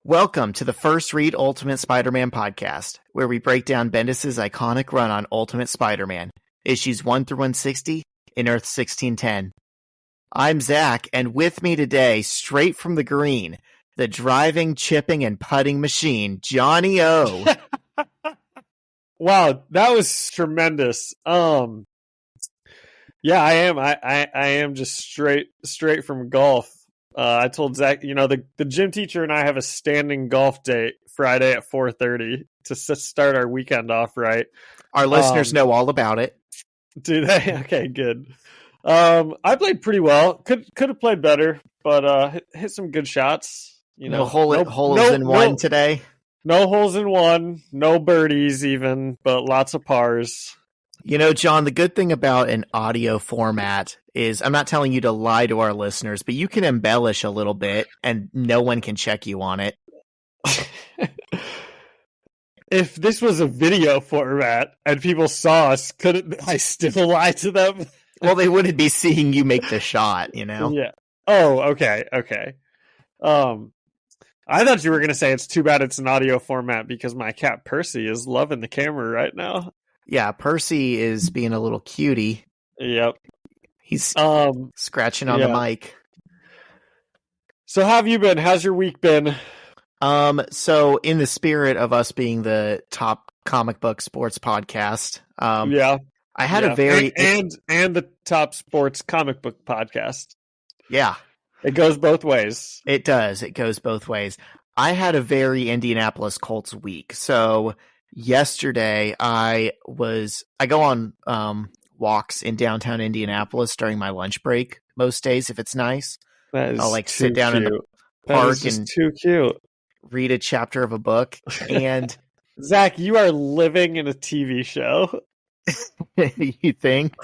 Welcome to the First Read Ultimate Spider-Man podcast, where we break down Bendis' iconic run on Ultimate Spider-Man, issues 1 through 160 in Earth 1610. I'm Zach, and with me today, straight from the green, the driving, chipping, and putting machine, Johnny O. Wow, that was tremendous. Yeah, I am. I am just straight from golf. I told Zach, the gym teacher and I have a standing golf date Friday at 4:30 to start our weekend off right. Our listeners know all about it. Do they? Okay, good. I played pretty well. Could have played better, but hit some good shots. No holes in one today. No holes in one, no birdies even, but lots of pars. John, the good thing about an audio format is I'm not telling you to lie to our listeners, but you can embellish a little bit and no one can check you on it. If this was a video format and people saw us, couldn't I still lie to them? Well, they wouldn't be seeing you make the shot, Yeah. Oh, okay. I thought you were going to say it's too bad it's an audio format because my cat Percy is loving the camera right now. Yeah, Percy is being a little cutie. Yep. He's scratching on the mic. So how have you been? How's your week been? So in the spirit of us being the top comic book sports podcast, I had a very and the top sports comic book podcast. Yeah. It goes both ways. It does. It goes both ways. I had a very Indianapolis Colts week. So yesterday I go on walks in downtown Indianapolis during my lunch break most days if it's nice. I'll sit down in the park and too cute. Read a chapter of a book. And Zach, you are living in a TV show. You think?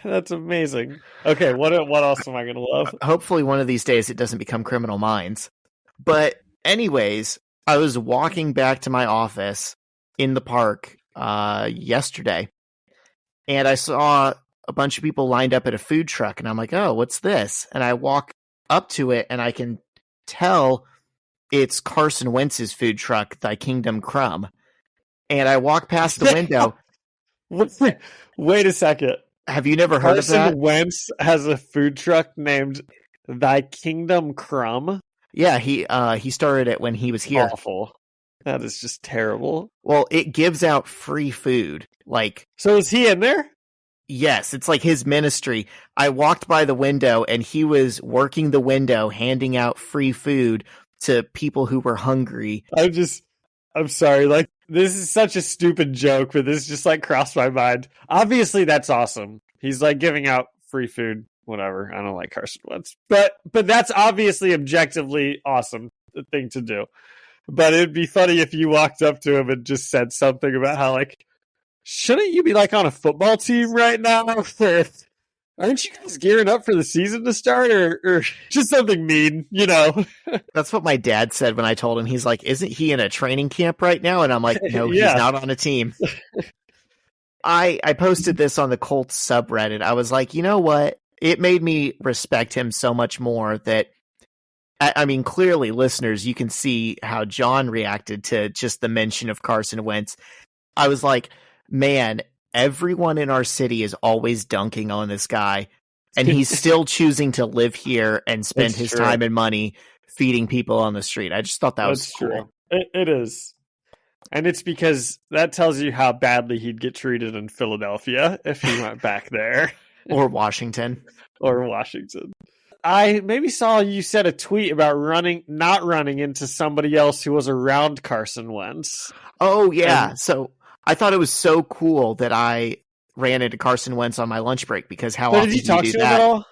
That's amazing. Okay, what else am I going to love? Hopefully one of these days it doesn't become Criminal Minds. But anyways, I was walking back to my office in the park yesterday, and I saw a bunch of people lined up at a food truck, and I'm like, oh, what's this? And I walk up to it, and I can tell it's Carson Wentz's food truck, Thy Kingdom Crumb. And I walk past the window. Wait a second. Have you never heard of that? Carson Wentz has a food truck named Thy Kingdom Crumb? Yeah, he started it when he was here. Awful. That is just terrible. Well, it gives out free food. So is he in there? Yes, it's like his ministry. I walked by the window and he was working the window, handing out free food to people who were hungry. I'm sorry, this is such a stupid joke, but this just crossed my mind. Obviously, that's awesome. He's giving out free food, whatever. I don't like Carson Wentz, but that's obviously objectively awesome thing to do. But it'd be funny if you walked up to him and just said something about how shouldn't you be on a football team right now? Aren't you guys gearing up for the season to start, or just something mean, That's what my dad said when I told him. He's like, isn't he in a training camp right now? And I'm like, no, he's not on a team. I posted this on the Colts subreddit. I was like, you know what? It made me respect him so much more that, I mean, clearly, listeners, you can see how John reacted to just the mention of Carson Wentz. I was like, man, everyone in our city is always dunking on this guy, and he's still choosing to live here and spend his time and money feeding people on the street. I just thought that was cool. True. It is. And it's because that tells you how badly he'd get treated in Philadelphia if he went back there. Or Washington. I maybe saw you said a tweet about not running into somebody else who was around Carson Wentz. Oh, yeah. So I thought it was so cool that I ran into Carson Wentz on my lunch break because often did you talk to him that? At all?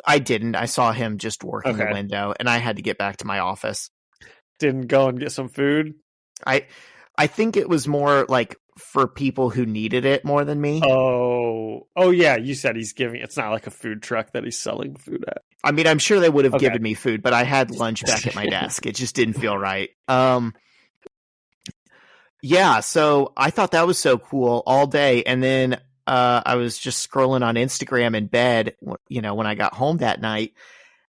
I didn't. I saw him just working the window, and I had to get back to my office. Didn't go and get some food? I think it was more for people who needed it more than me. Oh yeah. You said it's not like a food truck that he's selling food at. I mean, I'm sure they would have given me food, but I had lunch back at my desk. It just didn't feel right. Yeah, so I thought that was so cool all day. And then I was just scrolling on Instagram in bed, when I got home that night,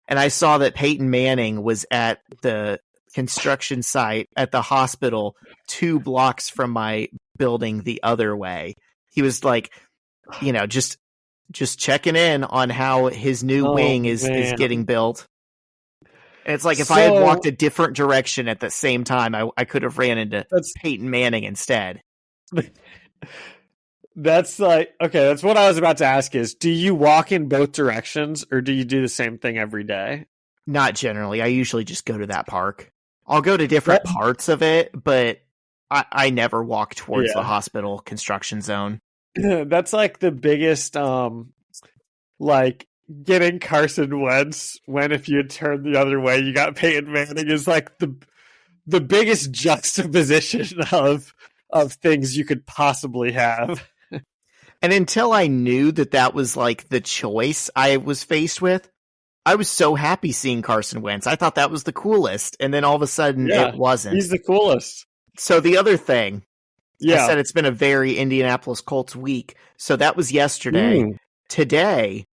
and I saw that Peyton Manning was at the construction site at the hospital 2 blocks from my building the other way. He was like, just checking in on how his new wing is getting built. And it's like if I had walked a different direction at the same time, I could have ran into Peyton Manning instead. That's like, okay, that's what I was about to ask is, do you walk in both directions or do you do the same thing every day? Not generally. I usually just go to that park. I'll go to different parts of it, but I never walk towards the hospital construction zone. That's like the biggest, like getting Carson Wentz when if you had turned the other way, you got Peyton Manning is like the biggest juxtaposition of things you could possibly have. And until I knew that was like the choice I was faced with, I was so happy seeing Carson Wentz. I thought that was the coolest. And then all of a sudden it wasn't. He's the coolest. So the other thing, I said it's been a very Indianapolis Colts week. So that was yesterday. Today,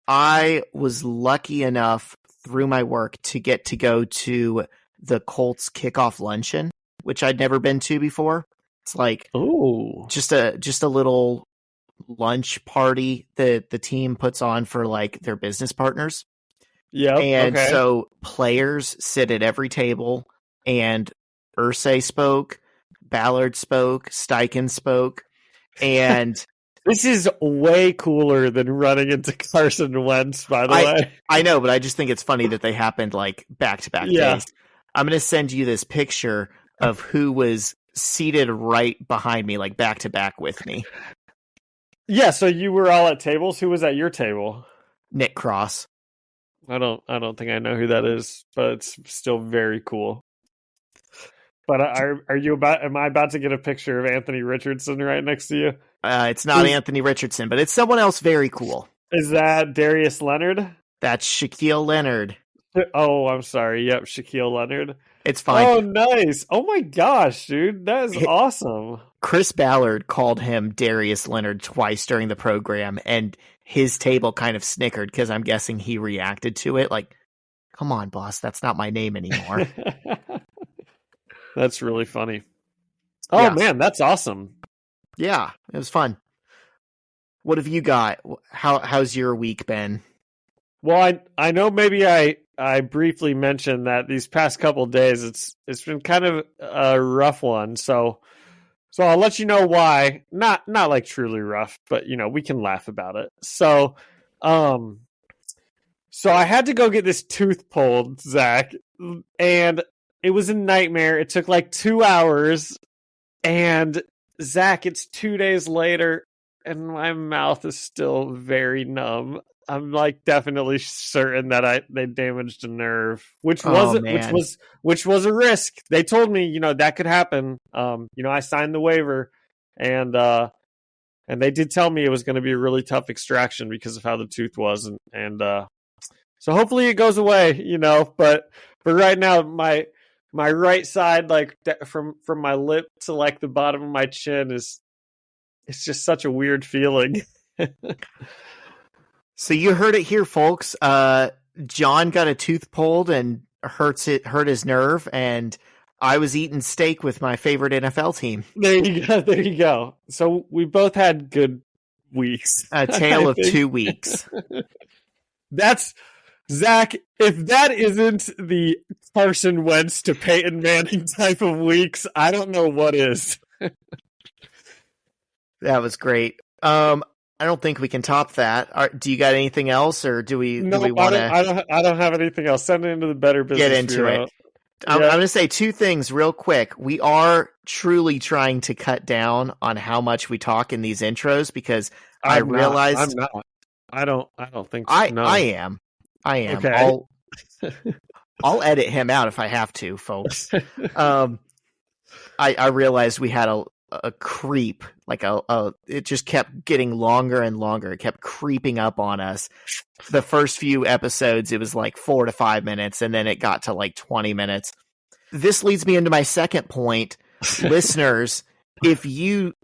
I was lucky enough through my work to get to go to the Colts kickoff luncheon, which I'd never been to before. It's like just a little lunch party that the team puts on for like their business partners. Yeah. And so players sit at every table, and Irsay spoke, Ballard spoke, Steichen spoke, and this is way cooler than running into Carson Wentz, by the way. I know, but I just think it's funny that they happened like back-to-back days. I'm going to send you this picture of who was seated right behind me, like back-to-back with me. Yeah, so you were all at tables. Who was at your table? Nick Cross. I don't think I know who that is, but it's still very cool. But am I about to get a picture of Anthony Richardson right next to you? It's not Anthony Richardson, but it's someone else very cool. Is that Darius Leonard? That's Shaquille Leonard. Oh, I'm sorry. Yep, Shaquille Leonard. It's fine. Oh, nice. Oh my gosh, dude. That is awesome. Chris Ballard called him Darius Leonard twice during the program, and his table kind of snickered because I'm guessing he reacted to it like, come on, boss, that's not my name anymore. That's really funny. Oh, man, that's awesome. Yeah, it was fun. What have you got? How's your week been? Well, I know maybe I briefly mentioned that these past couple of days it's been kind of a rough one. So I'll let you know why. Not like truly rough, but we can laugh about it. So I had to go get this tooth pulled, Zach, and it was a nightmare. It took like 2 hours, and Zach, it's 2 days later, and my mouth is still very numb. I'm like definitely certain that they damaged a nerve, which was a risk. They told me, that could happen. I signed the waiver, and they did tell me it was going to be a really tough extraction because of how the tooth was, and so hopefully it goes away, But right now, my right side, like from my lip to like the bottom of my chin, it's just such a weird feeling. So you heard it here, folks. John got a tooth pulled and hurt his nerve, and I was eating steak with my favorite NFL team. There you go. So we both had good weeks. A tale of 2 weeks. That's Zach. If that isn't the Carson Wentz to Peyton Manning type of weeks, I don't know what is. That was great. I don't think we can top that. Do you got anything else, or do we want to? I don't have anything else. Send it into the Better Business Get into Bureau. it. I'm going to say 2 things real quick. We are truly trying to cut down on how much we talk in these intros because I realized I'm not. I don't think so. I am. Okay. I'll edit him out if I have to, folks. I realized we had a creep, like it just kept getting longer and longer. It kept creeping up on us. The first few episodes, it was like 4 to 5 minutes, and then it got to like 20 minutes. This leads me into my second point. Listeners, if you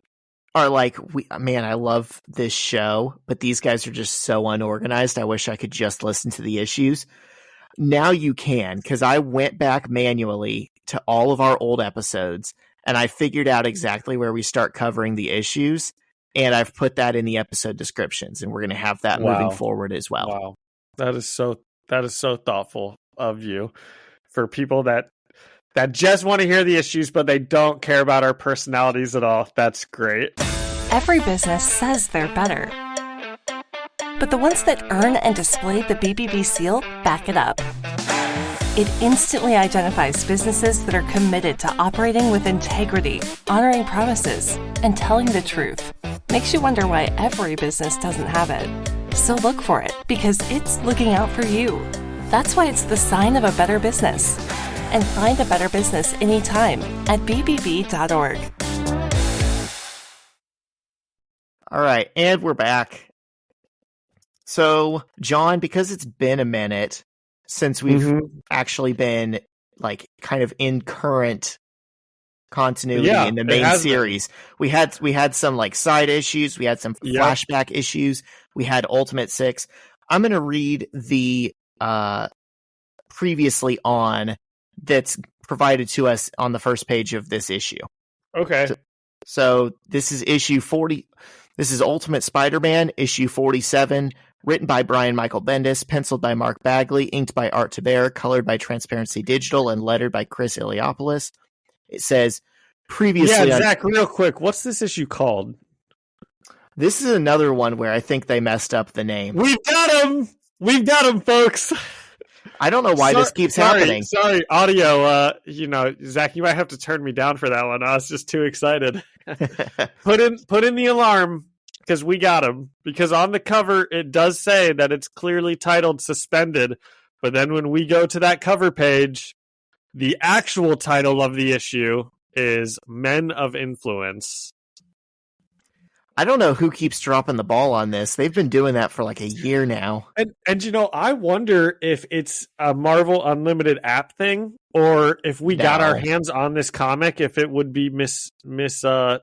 are like, man, I love this show, but these guys are just so unorganized. I wish I could just listen to the issues. Now you can, because I went back manually to all of our old episodes, and I figured out exactly where we start covering the issues, and I've put that in the episode descriptions, and we're going to have that moving forward as well. Wow. That is so thoughtful of you for people that just want to hear the issues, but they don't care about our personalities at all. That's great. Every business says they're better, but the ones that earn and display the BBB seal back it up. It instantly identifies businesses that are committed to operating with integrity, honoring promises, and telling the truth. Makes you wonder why every business doesn't have it. So look for it, because it's looking out for you. That's why it's the sign of a better business. And find a better business anytime at bbb.org. All right, and we're back. So, John, because it's been a minute since we've actually been like kind of in current continuity in the main series, we had some like side issues, we had some flashback issues, we had Ultimate 6. I'm going to read the previously on that's provided to us on the first page of this issue. Okay. So this is issue 40. This is Ultimate Spider-Man, issue 47, written by Brian Michael Bendis, penciled by Mark Bagley, inked by Art Taber, colored by Transparency Digital, and lettered by Chris Iliopoulos. It says, previously... Yeah, Zach, real quick, what's this issue called? This is another one where I think they messed up the name. We've got him! We've got him, folks! I don't know why this keeps happening. Sorry, audio. Zach, you might have to turn me down for that one. I was just too excited. Put in the alarm, because we got him. Because on the cover, it does say that it's clearly titled Suspended. But then when we go to that cover page, the actual title of the issue is Men of Influence. I don't know who keeps dropping the ball on this. They've been doing that for like a year now. And I wonder if it's a Marvel Unlimited app thing, or if we got our hands on this comic, if it would be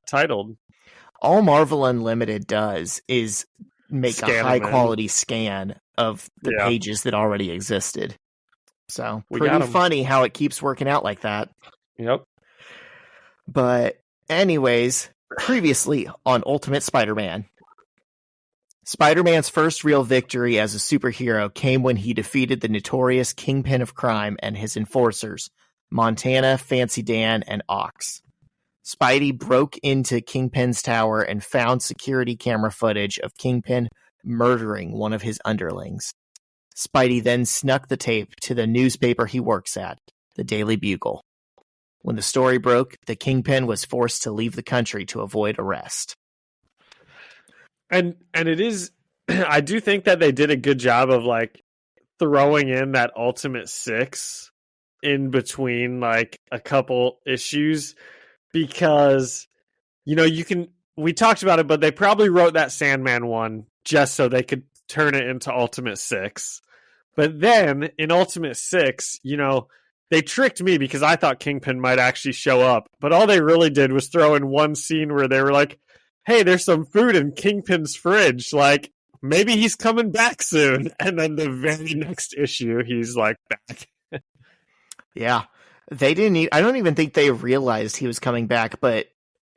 titled. All Marvel Unlimited does is make a high quality scan of the pages that already existed. So pretty funny how it keeps working out like that. Yep. But anyways, previously on Ultimate Spider-Man. Spider-Man's first real victory as a superhero came when he defeated the notorious Kingpin of crime and his enforcers, Montana, Fancy Dan, and Ox. Spidey broke into Kingpin's tower and found security camera footage of Kingpin murdering one of his underlings. Spidey then snuck the tape to the newspaper he works at, the Daily Bugle. When the story broke, the Kingpin was forced to leave the country to avoid arrest. And it is, I do think that they did a good job of like throwing in that Ultimate 6 in between like a couple issues, because we talked about it, but they probably wrote that Sandman one just so they could turn it into Ultimate 6. But then in Ultimate 6, they tricked me because I thought Kingpin might actually show up. But all they really did was throw in one scene where they were like, hey, there's some food in Kingpin's fridge. Like, maybe he's coming back soon. And then the very next issue, he's like back. Yeah. They didn't. I don't even think they realized he was coming back, but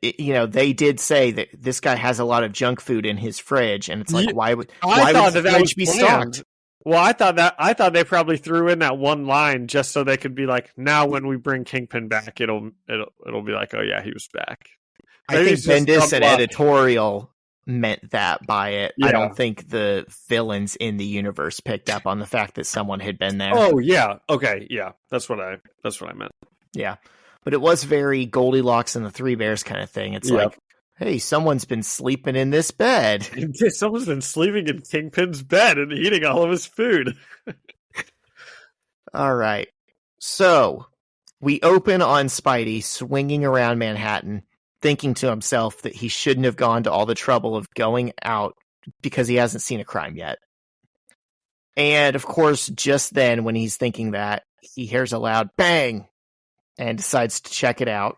they did say that this guy has a lot of junk food in his fridge, and it's like, why would the fridge be stocked? Well, I thought they probably threw in that one line just so they could be like, now when we bring Kingpin back, it'll be like, oh yeah, he was back. I think Bendis and editorial meant that by it. Yeah. I don't think the villains in the universe picked up on the fact that someone had been there. Oh yeah, okay, yeah, that's what I meant. Yeah, but it was very Goldilocks and the Three Bears kind of thing. It's like, hey, someone's been sleeping in this bed. Someone's been sleeping in Kingpin's bed and eating all of his food. All right. So we open on Spidey swinging around Manhattan, thinking to himself that he shouldn't have gone to all the trouble of going out because he hasn't seen a crime yet. And of course, just then when he's thinking that, he hears a loud bang and decides to check it out.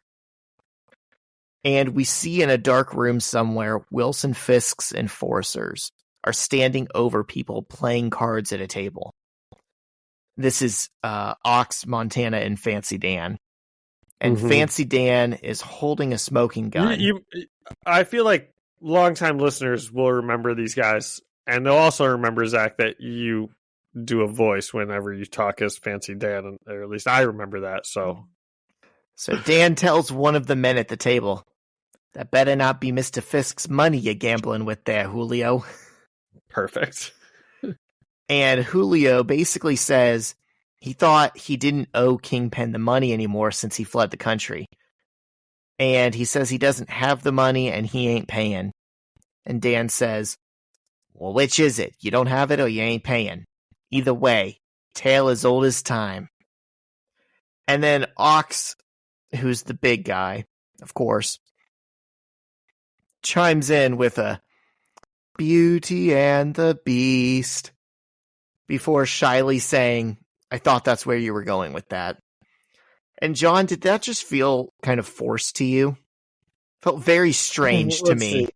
And we see in a dark room somewhere, Wilson Fisk's enforcers are standing over people playing cards at a table. This is Ox, Montana, and Fancy Dan. And Fancy Dan is holding a smoking gun. I feel like longtime listeners will remember these guys, and they'll also remember, Zach, that you do a voice whenever you talk as Fancy Dan, or at least I remember that. So Dan tells one of the men at the table, "That better not be Mr. Fisk's money you're gambling with there, Julio." Perfect. And Julio basically says he thought he didn't owe Kingpin the money anymore since he fled the country. And he says he doesn't have the money and he ain't paying. And Dan says, "Well, which is it? You don't have it or you ain't paying. Either way, tale as old as time." And then Ox, who's the big guy, of course, chimes in with a "Beauty and the Beast" before shyly saying, "I thought that's where you were going with that." And John, did that just feel kind of forced to you? Felt very strange to me. See.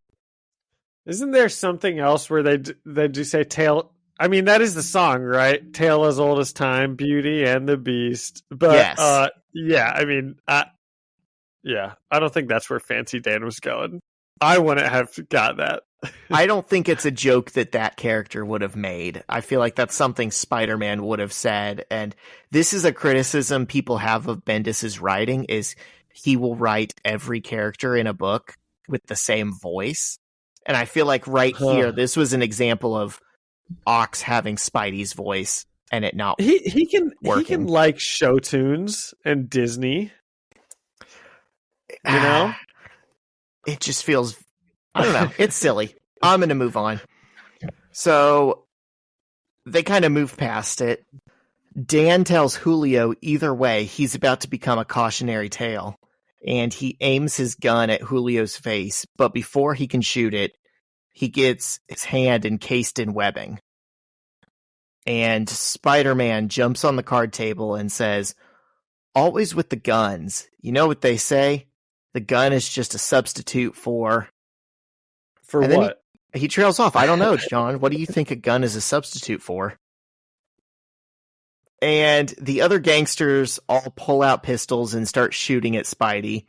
Isn't there something else where they do say tale? I mean, that is the song, right? Tale as old as time, Beauty and the Beast. But yes. Yeah, I mean, yeah, I don't think that's where Fancy Dan was going. I wouldn't have got that. I don't think it's a joke that character would have made. I feel like that's something Spider-Man would have said. And this is a criticism people have of Bendis's writing, is he will write every character in a book with the same voice. And I feel like here, this was an example of Ox having Spidey's voice and it not he can working. He can like show tunes and Disney. You know? It just feels, I don't know, it's silly. I'm going to move on. So they kind of move past it. Dan tells Julio either way, he's about to become a cautionary tale. And he aims his gun at Julio's face, but before he can shoot it, he gets his hand encased in webbing. And Spider-Man jumps on the card table and says, "Always with the guns. You know what they say? The gun is just a substitute for..." For what? He trails off. I don't know, John. What do you think a gun is a substitute for? And the other gangsters all pull out pistols and start shooting at Spidey.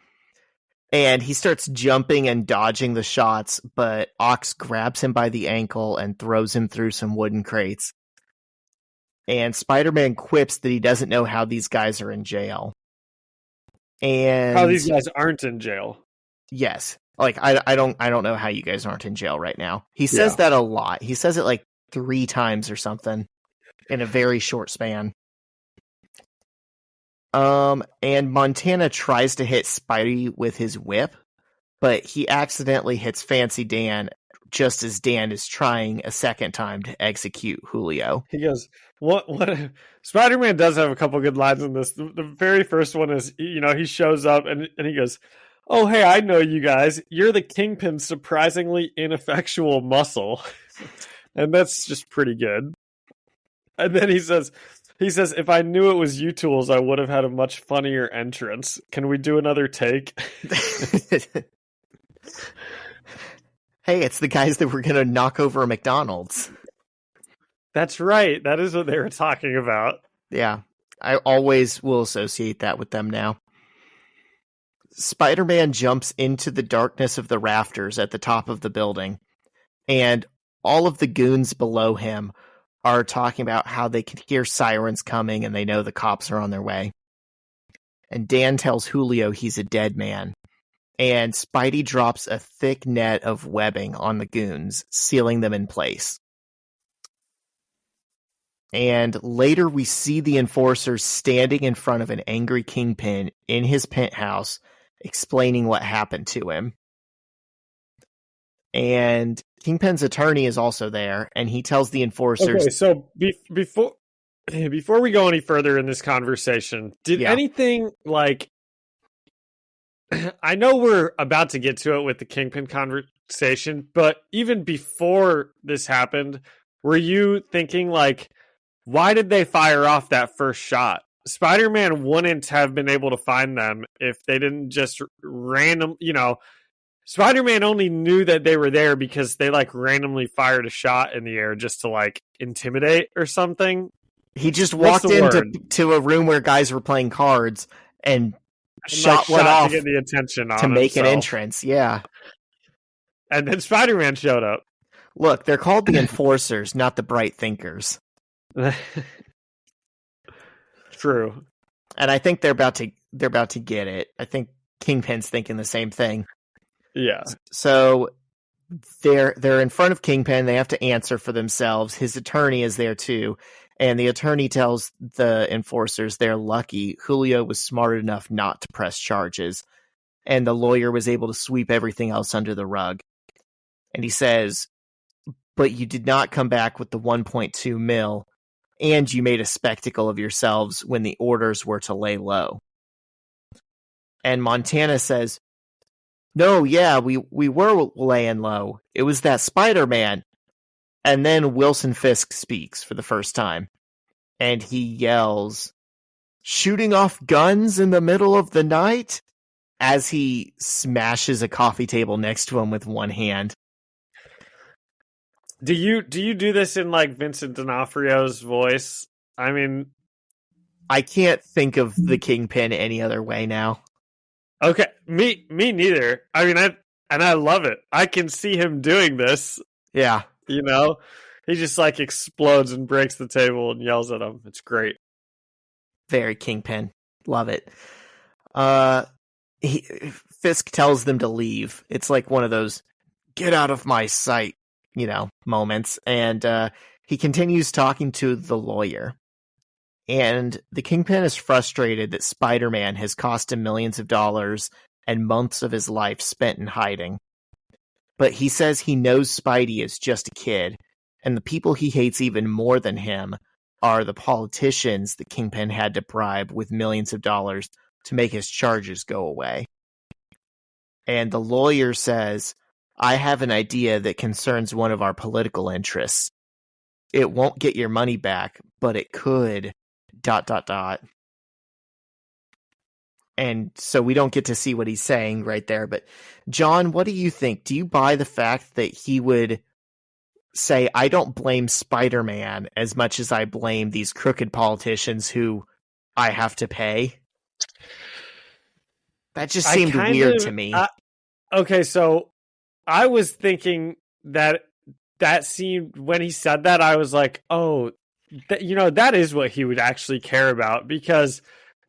And he starts jumping and dodging the shots, but Ox grabs him by the ankle and throws him through some wooden crates. And Spider-Man quips that he doesn't know how these guys are in jail. And how these guys aren't in jail. Yes. Like, I don't know how you guys aren't in jail right now. He says that a lot. He says it like 3 times or something in a very short span. And Montana tries to hit Spidey with his whip, but he accidentally hits Fancy Dan just as Dan is trying a second time to execute Julio. He goes, what Spider-Man does have a couple good lines in this. The very first one is, he shows up and he goes, "Oh, hey, I know you guys. You're the Kingpin's surprisingly ineffectual muscle." And that's just pretty good. And then he says, "If I knew it was you tools, I would have had a much funnier entrance. Can we do another take?" Hey, it's the guys that were going to knock over a McDonald's. That's right. That is what they were talking about. Yeah, I always will associate that with them now. Spider-Man jumps into the darkness of the rafters at the top of the building, and all of the goons below him are talking about how they can hear sirens coming and they know the cops are on their way. And Dan tells Julio he's a dead man. And Spidey drops a thick net of webbing on the goons, sealing them in place. And later we see the enforcers standing in front of an angry Kingpin in his penthouse, explaining what happened to him. And Kingpin's attorney is also there, and he tells the enforcers... Okay, so before we go any further in this conversation, did anything, like... I know we're about to get to it with the Kingpin conversation, but even before this happened, were you thinking, like, why did they fire off that first shot? Spider-Man wouldn't have been able to find them if they didn't just Spider-Man only knew that they were there because they, like, randomly fired a shot in the air just to, like, intimidate or something. He just walked into a room where guys were playing cards and shot one off to get the attention on to make himself. an entrance. Yeah. And then Spider-Man showed up. Look, they're called the Enforcers, not the Bright Thinkers. True. And I think they're about to get it. I think Kingpin's thinking the same thing. Yeah. So they're in front of Kingpin. They have to answer for themselves. His attorney is there too. And the attorney tells the Enforcers they're lucky Julio was smart enough not to press charges. And the lawyer was able to sweep everything else under the rug. And he says, but you did not come back with the 1.2 mil, and you made a spectacle of yourselves when the orders were to lay low. And Montana says, no, yeah, we were laying low. It was that Spider-Man. And then Wilson Fisk speaks for the first time. And he yells, shooting off guns in the middle of the night? As he smashes a coffee table next to him with one hand. Do you do this in like Vincent D'Onofrio's voice? I mean, I can't think of the Kingpin any other way now. Okay, me neither. I mean, I love it. I can see him doing this. Yeah, you know, he just like explodes and breaks the table and yells at him. It's great. Very Kingpin. Love it. Fisk tells them to leave. It's like one of those "get out of my sight," moments. And he continues talking to the lawyer. And the Kingpin is frustrated that Spider-Man has cost him millions of dollars and months of his life spent in hiding. But he says he knows Spidey is just a kid, and the people he hates even more than him are the politicians the Kingpin had to bribe with millions of dollars to make his charges go away. And the lawyer says, I have an idea that concerns one of our political interests. It won't get your money back, but it could... ... And so we don't get to see what he's saying right there. But John, what do you think? Do you buy the fact that he would say, I don't blame Spider-Man as much as I blame these crooked politicians who I have to pay? That just seemed weird to me. Okay, so I was thinking that seemed, when he said that, I was like, oh, that is what he would actually care about, because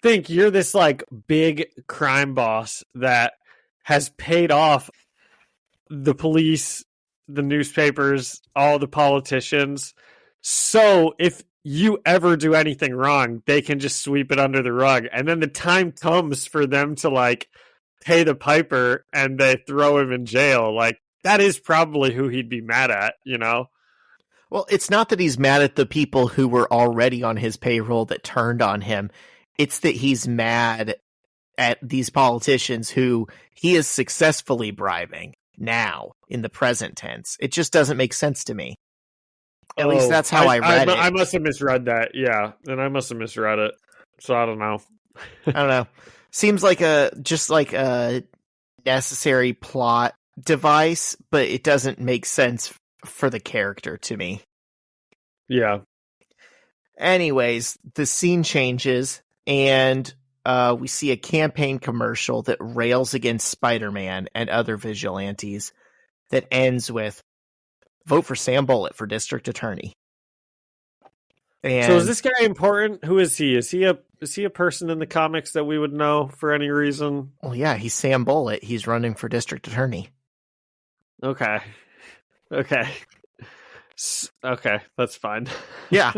think you're this like big crime boss that has paid off the police, the newspapers, all the politicians. So if you ever do anything wrong, they can just sweep it under the rug. And then the time comes for them to like pay the piper and they throw him in jail. Like that is probably who he'd be mad at, Well, it's not that he's mad at the people who were already on his payroll that turned on him. It's that he's mad at these politicians who he is successfully bribing now in the present tense. It just doesn't make sense to me. At least that's how I read it. I must have misread that. Yeah, and I must have misread it. So I don't know. I don't know. Seems like a necessary plot device, but it doesn't make sense for the character to me. Yeah. Anyways, the scene changes and we see a campaign commercial that rails against Spider-Man and other vigilantes that ends with vote for Sam Bullitt for district attorney. And so is this guy important? Who is he? Is he a person in the comics that we would know for any reason? Well, yeah, he's Sam Bullitt. He's running for district attorney. Okay, that's fine. Yeah.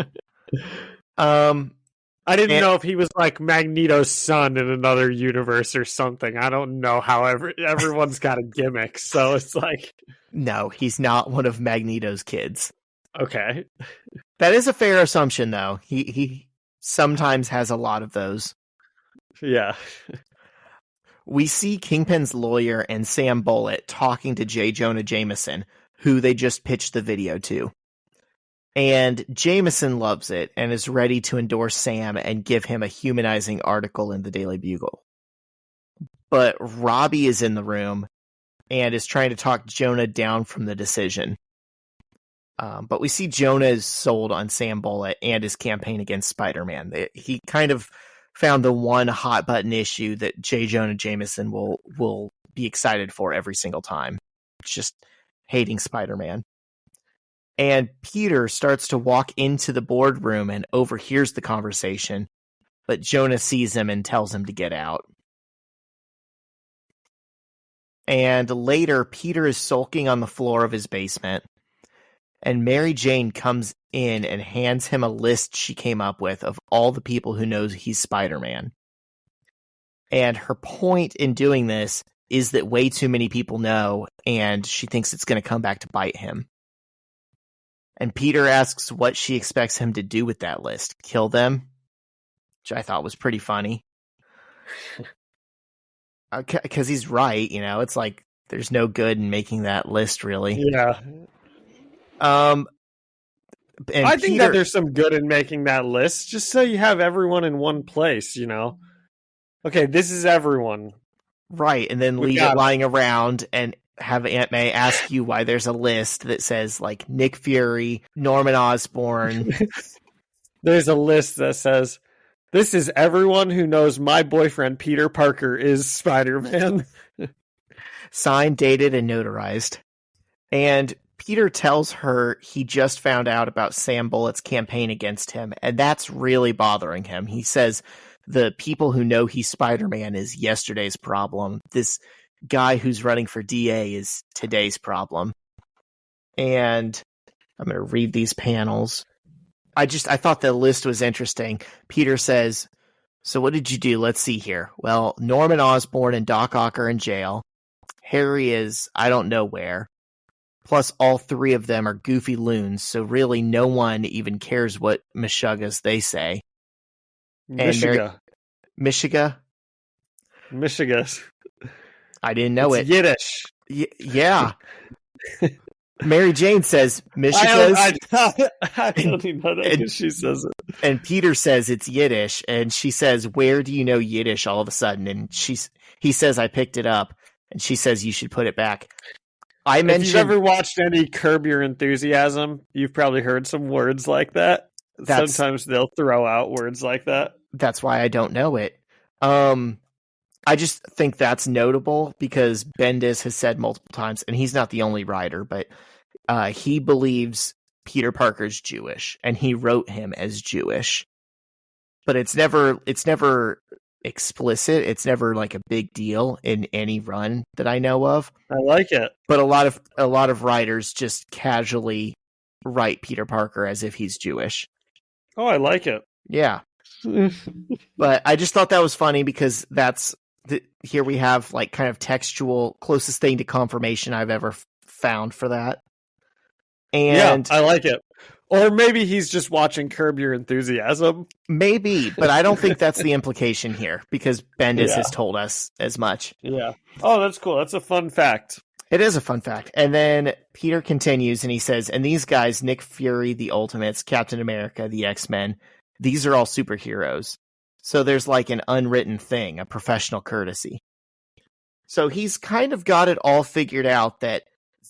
I didn't know if he was like Magneto's son in another universe or something. I don't know how everyone's got a gimmick, so it's like... No, he's not one of Magneto's kids. Okay. That is a fair assumption, though. He sometimes has a lot of those. Yeah. We see Kingpin's lawyer and Sam Bullitt talking to J. Jonah Jameson, who they just pitched the video to. And Jameson loves it and is ready to endorse Sam and give him a humanizing article in the Daily Bugle. But Robbie is in the room and is trying to talk Jonah down from the decision. But we see Jonah is sold on Sam Bullock and his campaign against Spider-Man. He kind of found the one hot button issue that J. Jonah Jameson will be excited for every single time. It's just hating Spider-Man. And Peter starts to walk into the boardroom and overhears the conversation, but Jonah sees him and tells him to get out. And later, Peter is sulking on the floor of his basement, and Mary Jane comes in and hands him a list she came up with of all the people who knows he's Spider-Man. And her point in doing this is that way too many people know, and she thinks it's going to come back to bite him. And Peter asks what she expects him to do with that list. Kill them? Which I thought was pretty funny. Because he's right, it's like there's no good in making that list, really. Yeah. I think that there's some good in making that list, just so you have everyone in one place, Okay, this is everyone. Right, and then leave it lying around and have Aunt May ask you why there's a list that says, like, Nick Fury, Norman Osborn. There's a list that says, this is everyone who knows my boyfriend Peter Parker is Spider-Man. Signed, dated, and notarized. And Peter tells her he just found out about Sam Bullock's campaign against him, and that's really bothering him. He says the people who know he's Spider-Man is yesterday's problem. This guy who's running for DA is today's problem. And I'm going to read these panels. I thought the list was interesting. Peter says, so what did you do? Let's see here. Well, Norman Osborn and Doc Ock are in jail. Harry is, I don't know where. Plus, all three of them are goofy loons, so really no one even cares what Meshuggahs they say. Meshuggah. Meshuggahs. I didn't know it's Yiddish. Yeah. Mary Jane says Meshuggahs. I don't even know that because she says it. And Peter says it's Yiddish, and she says, where do you know Yiddish all of a sudden? And he says, I picked it up, and she says, you should put it back. If you've ever watched any Curb Your Enthusiasm, you've probably heard some words like that. Sometimes they'll throw out words like that. That's why I don't know it. I just think that's notable because Bendis has said multiple times, and he's not the only writer, but he believes Peter Parker's Jewish, and he wrote him as Jewish. But it's never explicit. It's never like a big deal in any run that I know of. I like it. But a lot of writers just casually write Peter Parker as if he's Jewish. Oh, I like it. Yeah. But I just thought that was funny because here we have like kind of textual, closest thing to confirmation I've ever found for that. And yeah, I like it. Or maybe he's just watching Curb Your Enthusiasm. Maybe, but I don't think that's the implication here because Bendis has told us as much. Yeah. Oh, that's cool. That's a fun fact. It is a fun fact. And then Peter continues and he says, and these guys, Nick Fury, the Ultimates, Captain America, the X-Men, these are all superheroes. So there's like an unwritten thing, a professional courtesy. So he's kind of got it all figured out that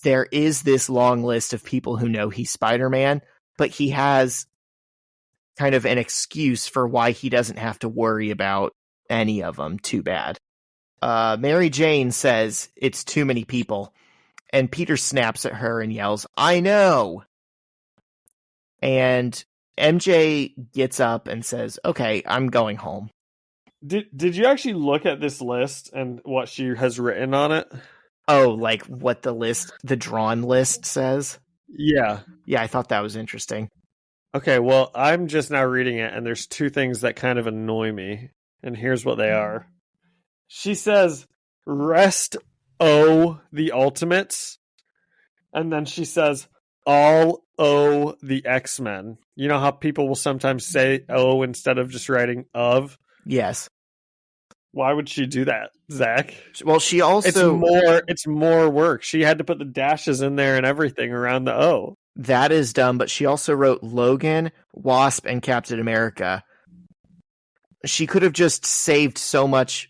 there is this long list of people who know he's Spider-Man, but he has kind of an excuse for why he doesn't have to worry about any of them too bad. Mary Jane says it's too many people, and Peter snaps at her and yells, I know! And MJ gets up and says, okay, I'm going home. Did you actually look at this list and what she has written on it? Oh, like what the drawn list says? Yeah. Yeah, I thought that was interesting. Okay, well, I'm just now reading it, and there's two things that kind of annoy me, and here's what they are. She says, rest the Ultimates, and then she says, all the X-Men. You know how people will sometimes say O instead of just writing of? Yes. Why would she do that, Zach? Well, she also... It's more work. She had to put the dashes in there and everything around the O. That is dumb, but she also wrote Logan, Wasp, and Captain America. She could have just saved so much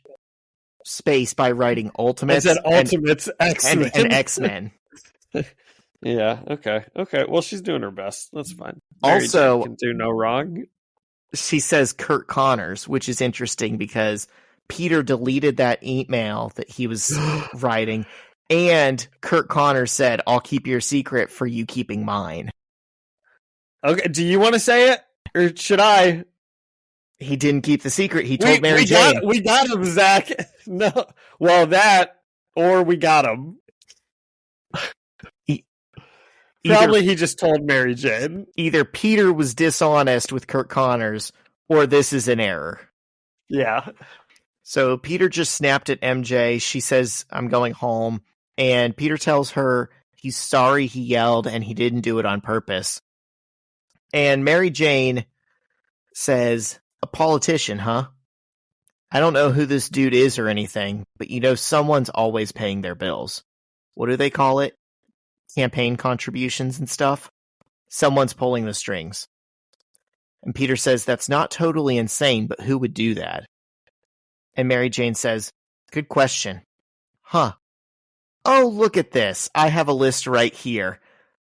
space by writing Ultimates. I said Ultimates, X-Men. And X-Men. Yeah. Okay. Well, she's doing her best. That's fine. Mary Jane can do no wrong. She says Kurt Connors, which is interesting because Peter deleted that email that he was writing, and Kurt Connors said, "I'll keep your secret for you keeping mine." Okay. Do you want to say it, or should I? He didn't keep the secret. He told Mary Jane. We got him, Zach. No. Well, that or we got him. Probably he just told Mary Jane. Either Peter was dishonest with Kurt Connors, or this is an error. Yeah. So Peter just snapped at MJ. She says, "I'm going home." And Peter tells her he's sorry he yelled and he didn't do it on purpose. And Mary Jane says, "A politician, huh? I don't know who this dude is or anything, but someone's always paying their bills. What do they call it? Campaign contributions and stuff. Someone's pulling the strings." And Peter says, "That's not totally insane, but who would do that?" And Mary Jane says, "Good question. Huh. Oh, look at this. I have a list right here."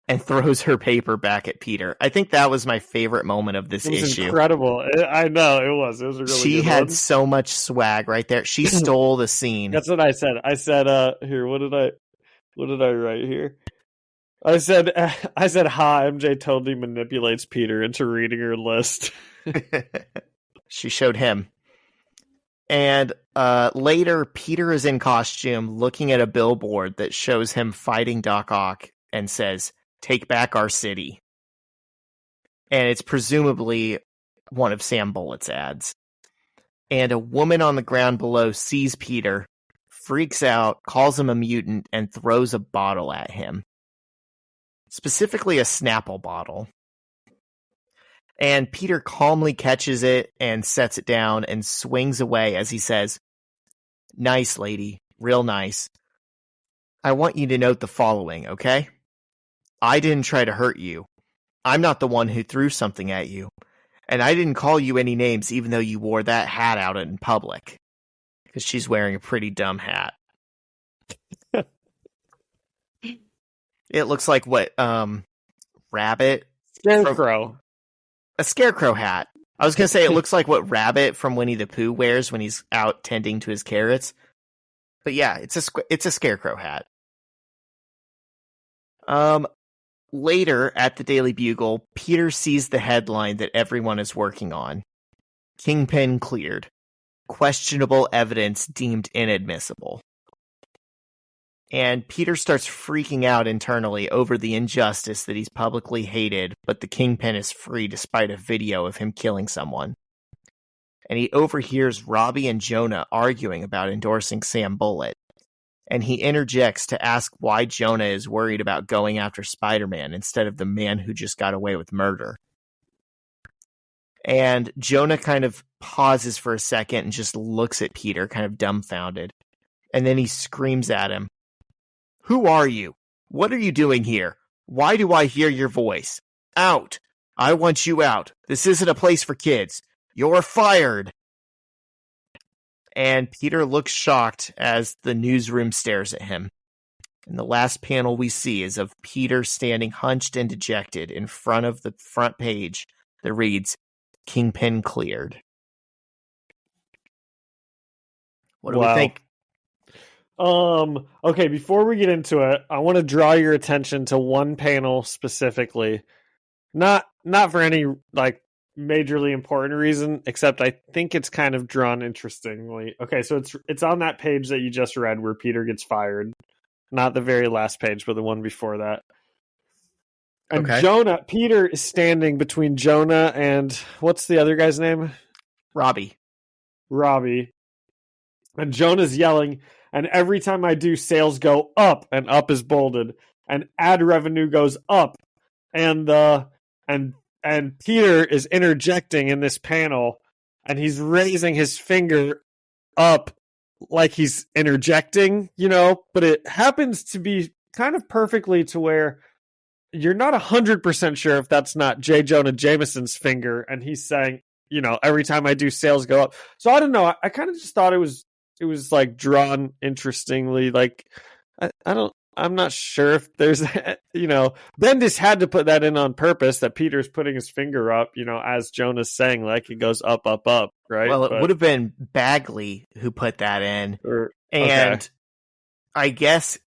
And throws her paper back at Peter. I think that was my favorite moment of this issue. Incredible. I know, it was. It was a really She good had one. so much swag right there. She stole the scene. That's what I said. I said, here, what did I write here? I said, ha, MJ totally manipulates Peter into reading her list. She showed him. And later, Peter is in costume looking at a billboard that shows him fighting Doc Ock and says, "Take back our city." And it's presumably one of Sam Bullett's ads. And a woman on the ground below sees Peter, freaks out, calls him a mutant, and throws a bottle at him. Specifically a Snapple bottle. And Peter calmly catches it and sets it down and swings away as he says, "Nice, lady. Real nice. I want you to note the following, okay? I didn't try to hurt you. I'm not the one who threw something at you. And I didn't call you any names even though you wore that hat out in public." Because she's wearing a pretty dumb hat. It looks like what, Rabbit? Scarecrow. A scarecrow hat. I was going to say it looks like what Rabbit from Winnie the Pooh wears when he's out tending to his carrots. But yeah, it's a scarecrow hat. Later at the Daily Bugle, Peter sees the headline that everyone is working on. Kingpin cleared. Questionable evidence deemed inadmissible. And Peter starts freaking out internally over the injustice that he's publicly hated, but the Kingpin is free despite a video of him killing someone. And he overhears Robbie and Jonah arguing about endorsing Sam Bullitt. And he interjects to ask why Jonah is worried about going after Spider-Man instead of the man who just got away with murder. And Jonah kind of pauses for a second and just looks at Peter, kind of dumbfounded. And then he screams at him, "Who are you? What are you doing here? Why do I hear your voice? Out! I want you out. This isn't a place for kids. You're fired!" And Peter looks shocked as the newsroom stares at him. And the last panel we see is of Peter standing hunched and dejected in front of the front page that reads, "Kingpin cleared." What do we think? Okay, before we get into it, I want to draw your attention to one panel specifically. Not for any like majorly important reason, except I think it's kind of drawn interestingly. Okay, so it's on that page that you just read where Peter gets fired. Not the very last page, but the one before that. And okay. Peter is standing between Jonah and what's the other guy's name? Robbie. And Jonah's yelling, and every time I do, sales go up, and up is bolded, and ad revenue goes up, and Peter is interjecting in this panel, and he's raising his finger up like he's interjecting, but it happens to be kind of perfectly to where you're not 100% sure if that's not J. Jonah Jameson's finger, and he's saying, every time I do, sales go up. So I don't know. I kind of just thought it was like drawn interestingly. Like I don't I'm not sure if there's, Bendis had to put that in on purpose, that Peter's putting his finger up, as Jonah's saying, like it goes up, up, up, right? Well, it would have been Bagley who put that in. And I guess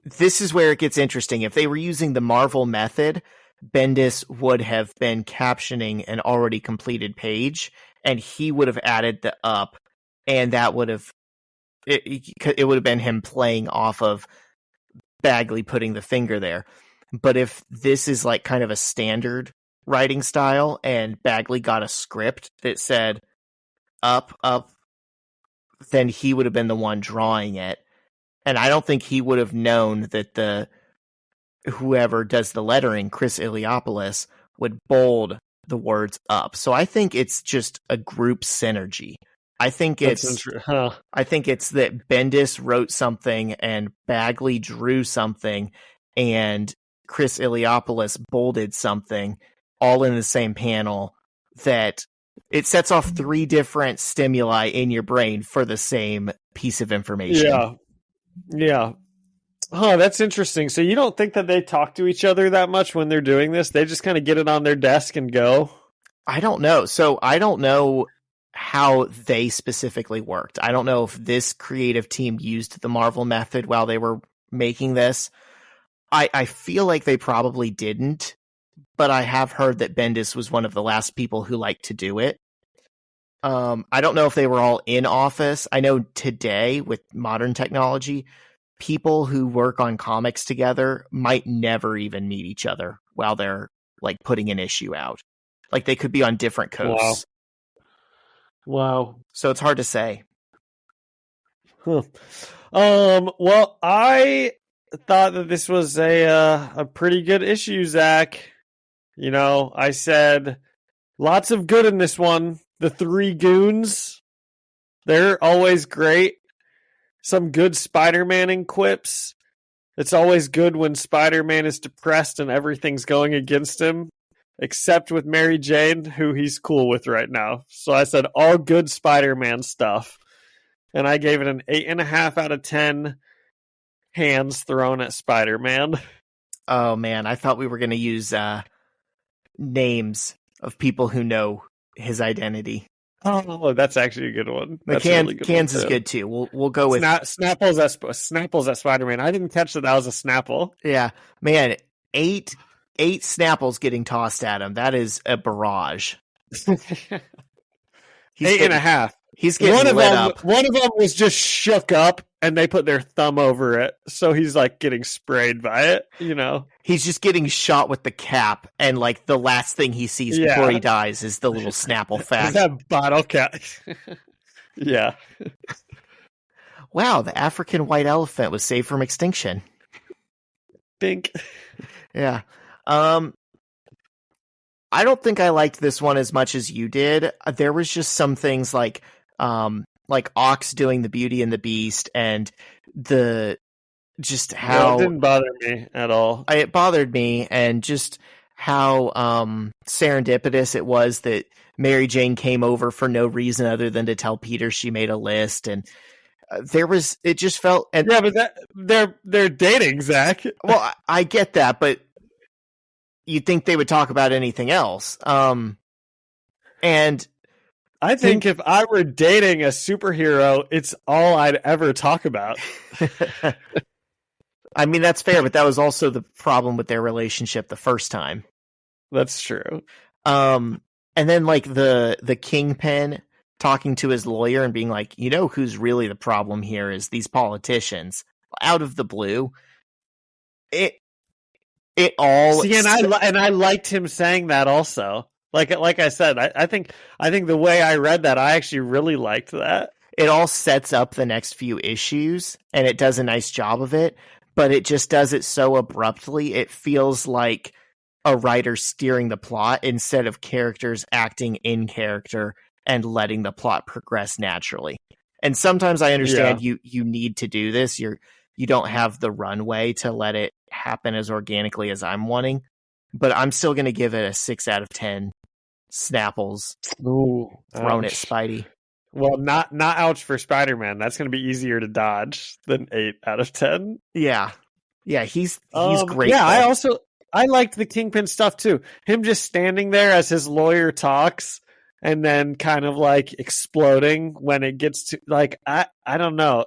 this is where it gets interesting. If they were using the Marvel method, Bendis would have been captioning an already completed page, and he would have added the up, and that would have it would have been him playing off of Bagley putting the finger there. But if this is like kind of a standard writing style, and Bagley got a script that said up, up, then he would have been the one drawing it. And I don't think he would have known that whoever does the lettering, Chris Iliopoulos, would bold the words up. So I think it's just a group synergy. I think it's that Bendis wrote something and Bagley drew something and Chris Iliopoulos bolded something all in the same panel, that it sets off 3 different stimuli in your brain for the same piece of information. Yeah. Oh, that's interesting. So you don't think that they talk to each other that much when they're doing this? They just kind of get it on their desk and go? I don't know. So I don't know how they specifically worked. I don't know if this creative team used the Marvel method while they were making this. I feel like they probably didn't, but I have heard that Bendis was one of the last people who liked to do it. I don't know if they were all in office. I know today with modern technology, people who work on comics together might never even meet each other while they're like putting an issue out. Like they could be on different coasts. Wow. So it's hard to say. Well, I thought that this was a pretty good issue, Zach. I said lots of good in this one. The 3 goons, they're always great. Some good Spider-Man quips. It's always good when Spider-Man is depressed and everything's going against him, except with Mary Jane, who he's cool with right now. So I said all good Spider-Man stuff. And I gave it an 8.5 out of 10 hands thrown at Spider-Man. Oh, man. I thought we were going to use names of people who know his identity. Oh, that's actually a good one. Cans is good too. We'll go with Snapple's at Spider-Man. I didn't catch that was a Snapple. Yeah, man, 8 Snapples getting tossed at him. That is a barrage. 8.5. He's getting lit up. One of them was just shook up, and they put their thumb over it, so he's like getting sprayed by it. He's just getting shot with the cap, and like the last thing he sees before he dies is the little Snapple fact. That bottle cap. Yeah. Wow, the African white elephant was saved from extinction. Bink. Yeah. I don't think I liked this one as much as you did. There was just some things like Ox doing the Beauty and the Beast, and how it didn't bother me at all. It bothered me, and just how serendipitous it was that Mary Jane came over for no reason other than to tell Peter she made a list, and it just felt. And yeah, but they're dating, Zach. Well, I get that, but you'd think they would talk about anything else. And I think if I were dating a superhero, it's all I'd ever talk about. I mean, that's fair, but that was also the problem with their relationship the first time. That's true. And then like the Kingpin talking to his lawyer and being like, who's really the problem here is these politicians out of the blue. It all see, and I liked him saying that also. Like I said, I think the way I read that, I actually really liked that. It all sets up the next few issues, and it does a nice job of it, but it just does it so abruptly. It feels like a writer steering the plot instead of characters acting in character and letting the plot progress naturally. And sometimes I understand you need to do this. You don't have the runway to let it happen as organically as I'm wanting, but I'm still going to give it a 6 out of 10 Snapples thrown at Spidey. Well, not ouch for Spider-Man. That's going to be easier to dodge than 8 out of 10. Yeah. Yeah, he's great. Yeah, I liked the Kingpin stuff too. Him just standing there as his lawyer talks and then kind of like exploding when it gets to like I don't know.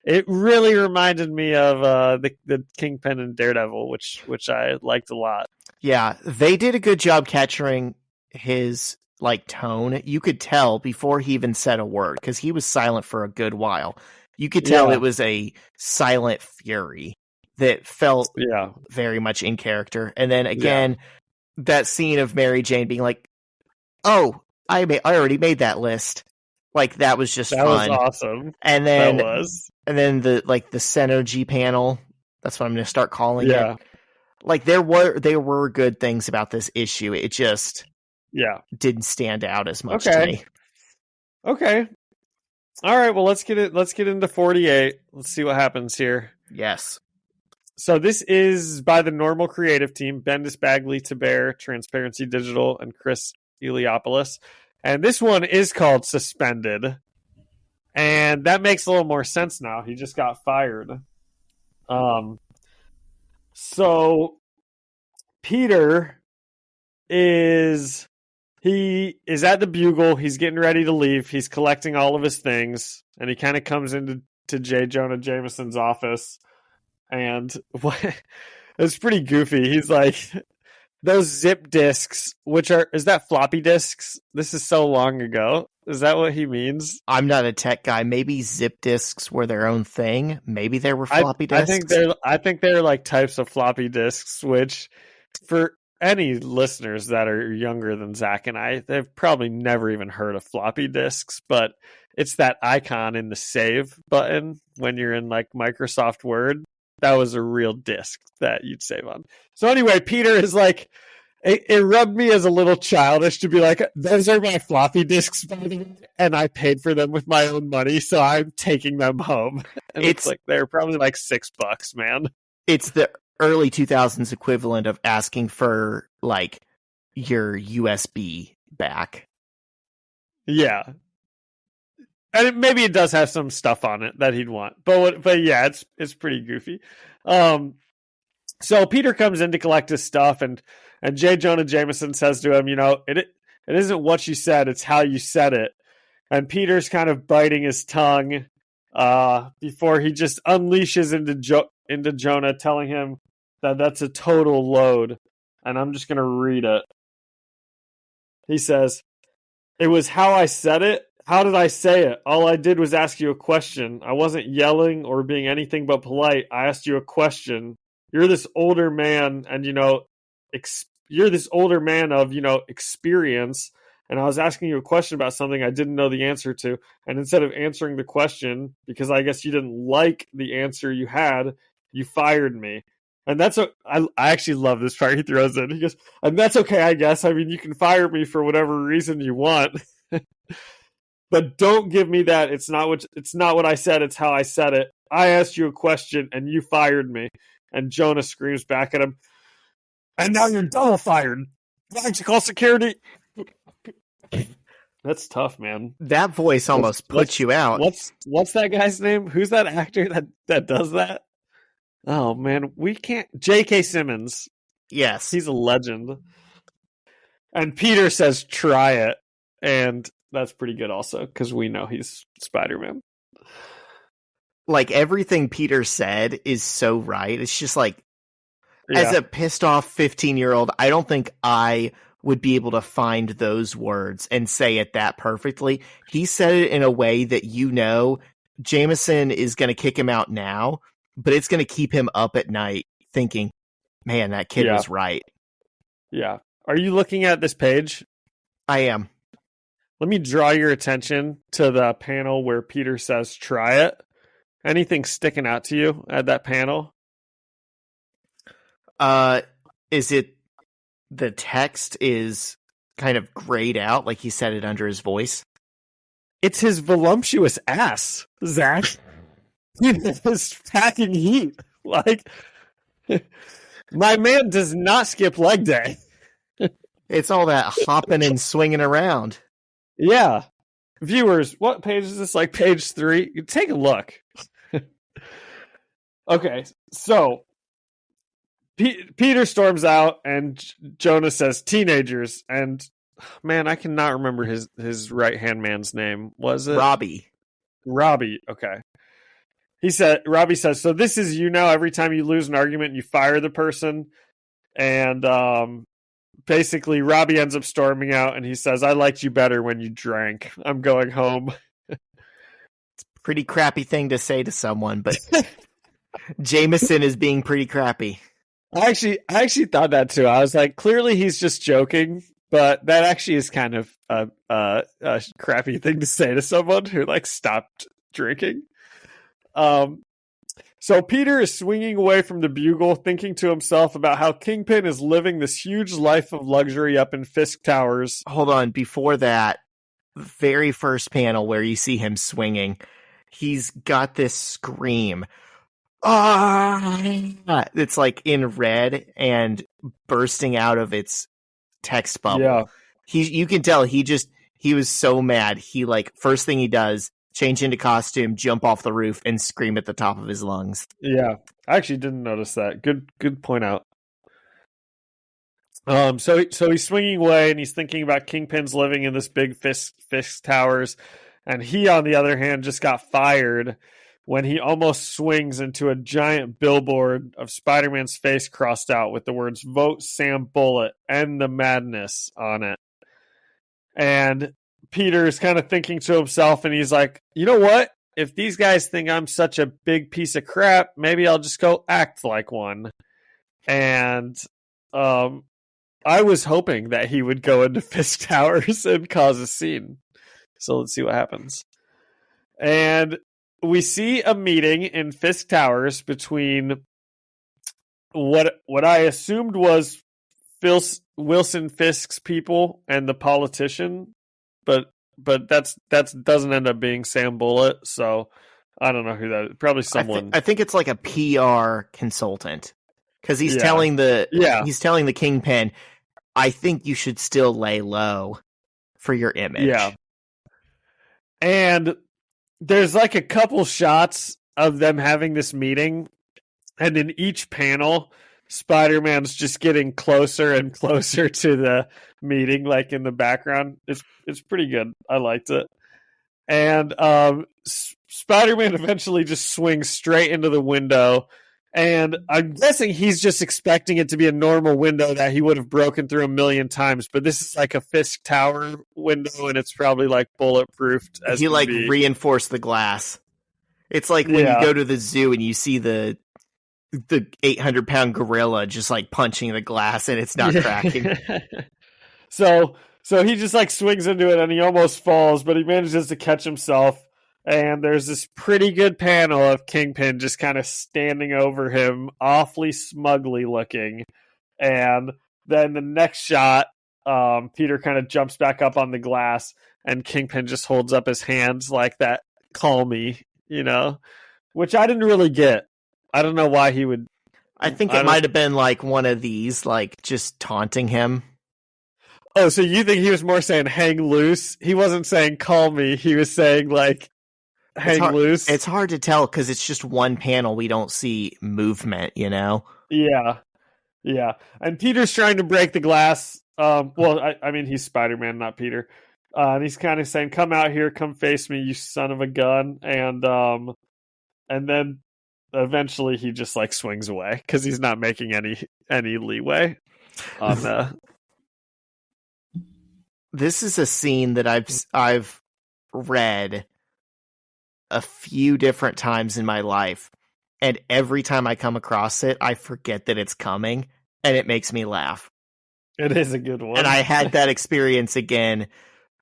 It really reminded me of the Kingpin and Daredevil, which I liked a lot. Yeah, they did a good job capturing his like tone. You could tell before he even said a word because he was silent for a good while. You could tell it was a silent fury that felt very much in character. And then again, that scene of Mary Jane being like, "Oh, I already made that list." Like that was just fun. Was awesome. And then the synergy panel. That's what I'm going to start calling it. Like there were good things about this issue. It just didn't stand out as much to me. Okay. All right, well let's get into 48. Let's see what happens here. Yes. So this is by the Normal Creative Team, Bendis Bagley Tabert, Transparency Digital, and Chris Eliopoulos. And this one is called Suspended. And that makes a little more sense now. He just got fired. So Peter is at the Bugle. He's getting ready to leave. He's collecting all of his things, and he kind of comes into J. Jonah Jameson's office, and it's pretty goofy. He's like, those zip disks, is that floppy disks? This is so long ago. Is that what he means? I'm not a tech guy. Maybe zip disks were their own thing. Maybe there were floppy disks. I think they're like types of floppy disks, which for any listeners that are younger than Zach and I, they've probably never even heard of floppy disks, but it's that icon in the save button when you're in like Microsoft Word. That was a real disk that you'd save on. So anyway, Peter is like, it rubbed me as a little childish to be like, those are my floppy disks, and I paid for them with my own money, so I'm taking them home. And it's like, they're probably like $6, man. It's the early 2000s equivalent of asking for like your USB back. Yeah. And maybe it does have some stuff on it that he'd want. But yeah, it's pretty goofy. So Peter comes in to collect his stuff, and J. Jonah Jameson says to him, it isn't what you said, it's how you said it. And Peter's kind of biting his tongue before he just unleashes into Jonah, telling him that that's a total load. And I'm just going to read it. He says, "It was how I said it. How did I say it? All I did was ask you a question. I wasn't yelling or being anything but polite. I asked you a question. You're this older man, and you're this older man of experience. And I was asking you a question about something I didn't know the answer to. And instead of answering the question, because I guess you didn't like the answer you had, you fired me." And that's I actually love this part he throws in. He goes, "And that's okay, I guess. I mean, you can fire me for whatever reason you want." But don't give me that. It's not what I said. It's how I said it. I asked you a question and you fired me. And Jonah screams back at him, "And now you're double fired. Why don't you call security?" That's tough, man. That voice almost puts you out. What's that guy's name? Who's that actor that does that? Oh man, we can't. J.K. Simmons. Yes, he's a legend. And Peter says, "Try it," and that's pretty good also, because we know he's Spider-Man. Like, everything Peter said is so right. It's just like, as a pissed off 15-year-old, I don't think I would be able to find those words and say it that perfectly. He said it in a way that Jameson is going to kick him out now, but it's going to keep him up at night thinking, man, that kid was right. Yeah. Are you looking at this page? I am. Let me draw your attention to the panel where Peter says, "Try it." Anything sticking out to you at that panel? Is it the text is kind of grayed out, like he said it under his voice? It's his voluptuous ass, Zach. His packing heat. Like, my man does not skip leg day. It's all that hopping and swinging around. Yeah. Viewers, what page is this? Like page 3? Take a look. Okay, so Peter storms out, and Jonah says teenagers, and man, I cannot remember his right hand man's name. Was it Robbie? Okay. Robbie says, so this is now. Every time you lose an argument, you fire the person, and basically Robbie ends up storming out, and he says, I liked you better when you drank. I'm going home. It's a pretty crappy thing to say to someone, but Jameson is being pretty crappy. I actually thought that too. I was like, clearly he's just joking, but that actually is kind of a crappy thing to say to someone who like stopped drinking. So Peter is swinging away from the bugle, thinking to himself about how Kingpin is living this huge life of luxury up in Fisk Towers. Hold on, before that, very first panel where you see him swinging, he's got this scream. It's like in red and bursting out of its text bubble. Yeah. You can tell he was so mad. He like first thing he does, change into costume, jump off the roof, and scream at the top of his lungs. Yeah, I actually didn't notice that. Good point out. So he's swinging away, and he's thinking about Kingpin's living in this big Fisk Towers, and he, on the other hand, just got fired when he almost swings into a giant billboard of Spider-Man's face crossed out with the words "Vote Sam Bullock, End the Madness" on it. And Peter is kind of thinking to himself, and he's like, you know what? If these guys think I'm such a big piece of crap, maybe I'll just go act like one. And I was hoping that he would go into Fisk Towers and cause a scene. So let's see what happens. And we see a meeting in Fisk Towers between what I assumed was Wilson Fisk's people and the politician, but that doesn't end up being Sam Bullock, so I don't know who that is. Probably someone. I think it's like a PR consultant, because he's telling the Kingpin, I think you should still lay low for your image. Yeah. And there's like a couple shots of them having this meeting, and in each panel, Spider-Man's just getting closer and closer to the meeting, like in the background. It's pretty good. I liked it. And Spider-Man eventually just swings straight into the window, and I'm guessing he's just expecting it to be a normal window that he would have broken through a million times, but this is like a Fisk Tower window, and it's probably like bulletproofed. He like reinforced the glass. It's like when you go to the zoo and you see the 800-pound gorilla just like punching the glass and it's not cracking. So he just like swings into it and he almost falls, but he manages to catch himself. And there's this pretty good panel of Kingpin just kind of standing over him, awfully smugly looking. And then the next shot, Peter kind of jumps back up on the glass, and Kingpin just holds up his hands like that, call me, which I didn't really get. I don't know why he would. I think it might have been like one of these, like just taunting him. Oh, so you think he was more saying hang loose? He wasn't saying call me. He was saying like hang loose. It's hard to tell because it's just one panel. We don't see movement, Yeah. And Peter's trying to break the glass. I mean, he's Spider-Man, not Peter. And he's kind of saying, come out here, come face me, you son of a gun. And then eventually he just like swings away because he's not making any leeway on the. This is a scene that I've read a few different times in my life, and every time I come across it, I forget that it's coming, and it makes me laugh. It is a good one. And I had that experience again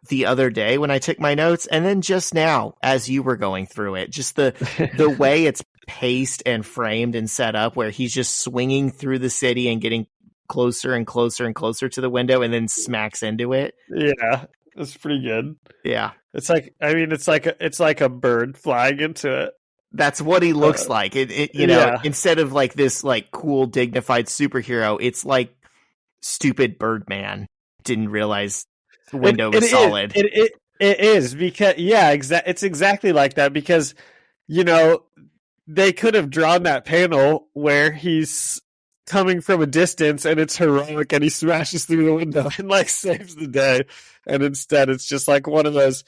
the other day when I took my notes, and then just now as you were going through it, just the way it's paced and framed and set up, where he's just swinging through the city and getting closer and closer and closer to the window and then smacks into it. Yeah, it's pretty good. Yeah. It's like a bird flying into it. That's what he looks like. Instead of like this like cool dignified superhero, it's like stupid Birdman didn't realize the window was solid. It is because it's exactly like that because they could have drawn that panel where he's coming from a distance and it's heroic and he smashes through the window and like saves the day. And instead it's just like one of those,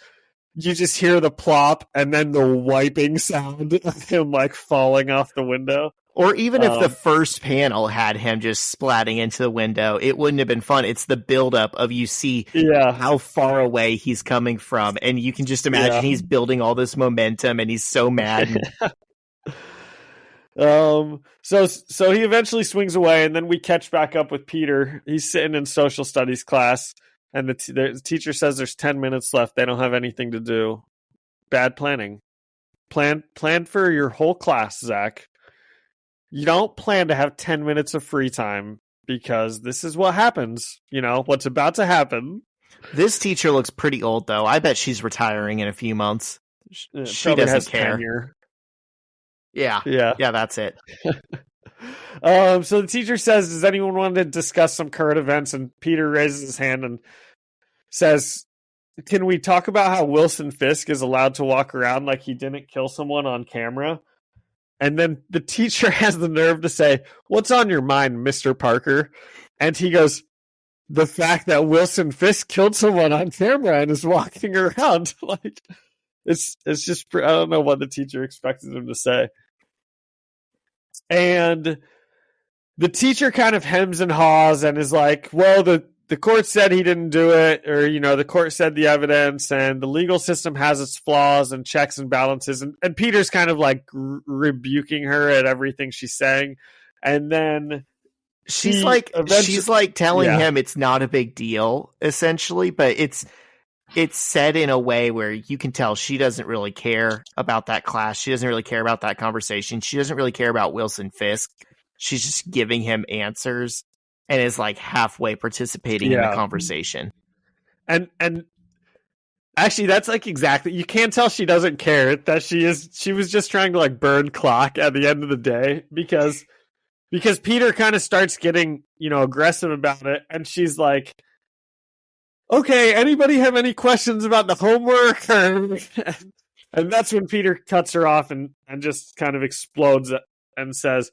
you just hear the plop and then the wiping sound of him like falling off the window. Or even if the first panel had him just splatting into the window, it wouldn't have been fun. It's the buildup of you see how far away he's coming from. And you can just imagine he's building all this momentum and he's so mad. So he eventually swings away, and then we catch back up with Peter. He's sitting in social studies class, and the teacher says there's 10 minutes left. They don't have anything to do. Bad planning. Plan for your whole class, Zach. You don't plan to have 10 minutes of free time because this is what happens. You know, what's about to happen. This teacher looks pretty old, though. I bet she's retiring in a few months. She doesn't care. Tenure. Yeah, that's it. So the teacher says, does anyone want to discuss some current events? And Peter raises his hand and says, can we talk about how Wilson Fisk is allowed to walk around like he didn't kill someone on camera? And then the teacher has the nerve to say, what's on your mind, Mr. Parker? And he goes, the fact that Wilson Fisk killed someone on camera and is walking around. Like, it's just, I don't know what the teacher expected him to say. And the teacher kind of hems and haws and is like, well, the court said he didn't do it, or, you know, the court said the evidence, and the legal system has its flaws and checks and balances. And Peter's kind of like rebuking her at everything she's saying. And then she's like telling him it's not a big deal, essentially, but it's said in a way where you can tell she doesn't really care about that class. She doesn't really care about that conversation. She doesn't really care about Wilson Fisk. She's just giving him answers and is like halfway participating in the conversation. And actually that's like exactly, you can't tell she doesn't care, that she was just trying to like burn clock at the end of the day because Peter kind of starts getting, you know, aggressive about it. And she's like, okay, anybody have any questions about the homework? And that's when Peter cuts her off and just kind of explodes and says,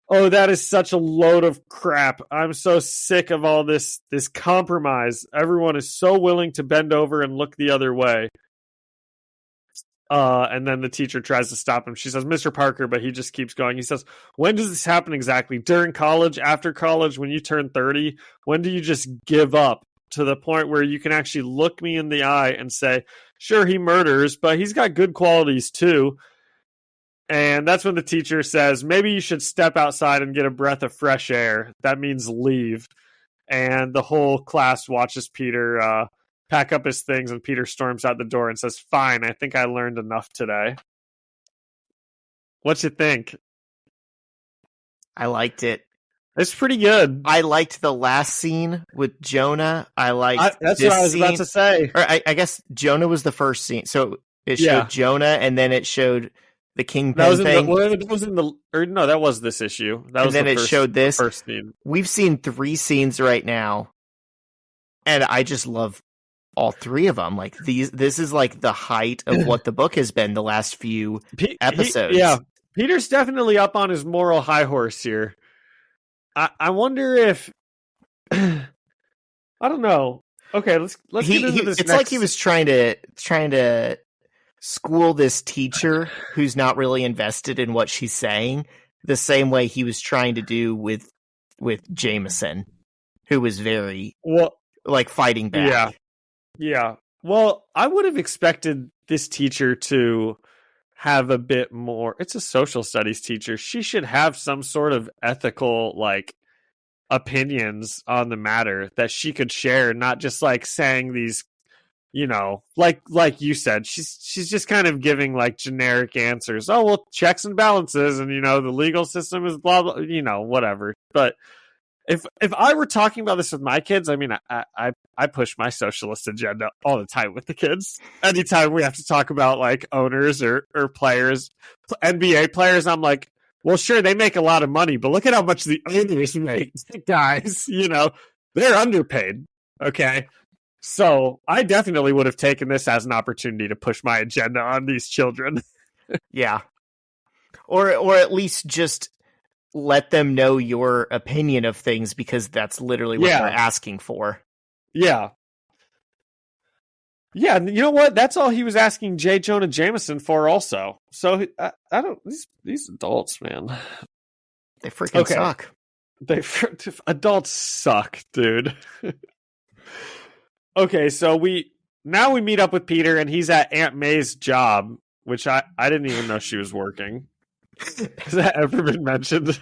oh, that is such a load of crap. I'm so sick of all this compromise. Everyone is so willing to bend over and look the other way. And then the teacher tries to stop him. She says, Mr. Parker, but he just keeps going. He says, when does this happen exactly? During college, after college, when you turn 30? When do you just give up to the point where you can actually look me in the eye and say, sure, he murders, but he's got good qualities too. And that's when the teacher says, maybe you should step outside and get a breath of fresh air. That means leave. And the whole class watches Peter pack up his things, and Peter storms out the door and says, fine, I think I learned enough today. What you think? I liked it. It's pretty good. I liked the last scene with Jonah. That's what I was about to say. Or I guess Jonah was the first scene. So it showed Jonah, and then it showed the Kingpin thing. That was this issue. It showed this. First scene. We've seen 3 scenes right now, and I just love all 3 of them. Like this is like the height of what the book has been the last few episodes. Peter's definitely up on his moral high horse here. I wonder if I don't know. Okay, let's get into this. It's like he was trying to school this teacher who's not really invested in what she's saying, the same way he was trying to do with Jameson, who was very fighting back. Yeah. Well, I would have expected this teacher to have a bit more. It's a social studies teacher. She should have some sort of ethical opinions on the matter that she could share, not just saying these, like you said, she's just kind of giving generic answers. Oh, well, checks and balances, and the legal system is blah blah, whatever. But if I were talking about this with my kids, I mean, I push my socialist agenda all the time with the kids. Anytime we have to talk about owners or players, NBA players, I'm like, well, sure, they make a lot of money, but look at how much the owners make, guys. They're underpaid. Okay. So I definitely would have taken this as an opportunity to push my agenda on these children. Yeah. or at least just let them know your opinion of things, because that's literally what they're asking for. Yeah. Yeah, you know what? That's all he was asking J. Jonah Jameson for also. So, I don't... These adults, man. They freaking suck. Adults suck, dude. Okay, so we meet up with Peter, and he's at Aunt May's job, which I didn't even know she was working. Has that ever been mentioned?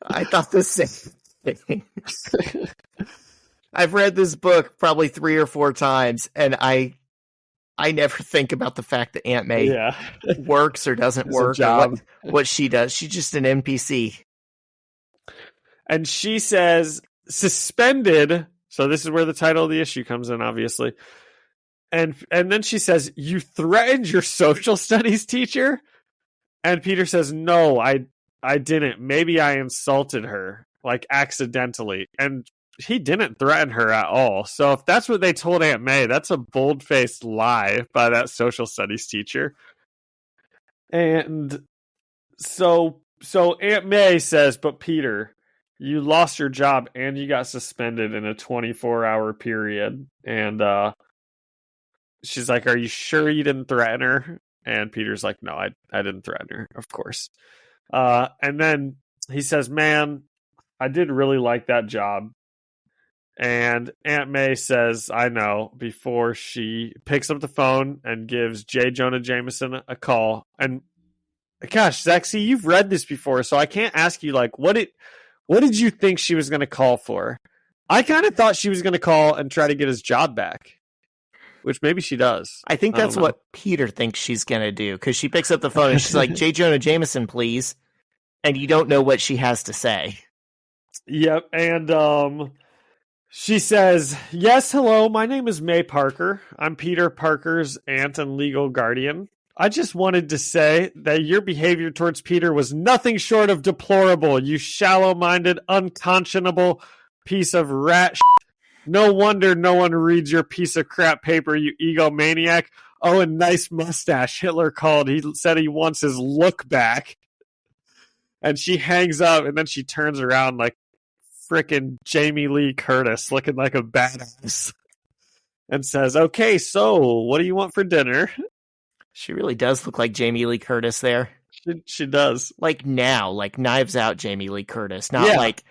I thought the same thing. I've read this book probably 3 or 4 times, and I never think about the fact that Aunt May works or doesn't work, or what she does. She's just an NPC. And she says, suspended. So this is where the title of the issue comes in, obviously. And then she says, you threatened your social studies teacher? And Peter says, no, I didn't. Maybe I insulted her, like accidentally. And he didn't threaten her at all. So if that's what they told Aunt May, that's a bold-faced lie by that social studies teacher. And so Aunt May says, but Peter, you lost your job and you got suspended in a 24-hour period. And she's like, are you sure you didn't threaten her? And Peter's like, no, I didn't threaten her, of course. And then he says, man, I did really like that job. And Aunt May says, I know, before she picks up the phone and gives J. Jonah Jameson a call. And gosh, Zexy, you've read this before, so I can't ask you, like, what did you think she was going to call for? I kind of thought she was going to call and try to get his job back, which maybe she does. I think that's what Peter thinks she's going to do, because she picks up the phone and she's like, J. Jonah Jameson, please. And you don't know what she has to say. Yep. And she says, yes, hello, my name is May Parker. I'm Peter Parker's aunt and legal guardian. I just wanted to say that your behavior towards Peter was nothing short of deplorable, you shallow-minded, unconscionable piece of rat shit. No wonder no one reads your piece of crap paper, you egomaniac. Oh, and nice mustache, Hitler called. He said he wants his look back. And she hangs up, and then she turns around like frickin' Jamie Lee Curtis, looking like a badass, and says, okay, so what do you want for dinner? She really does look like Jamie Lee Curtis there. She does. Like now, like Knives Out Jamie Lee Curtis. Not like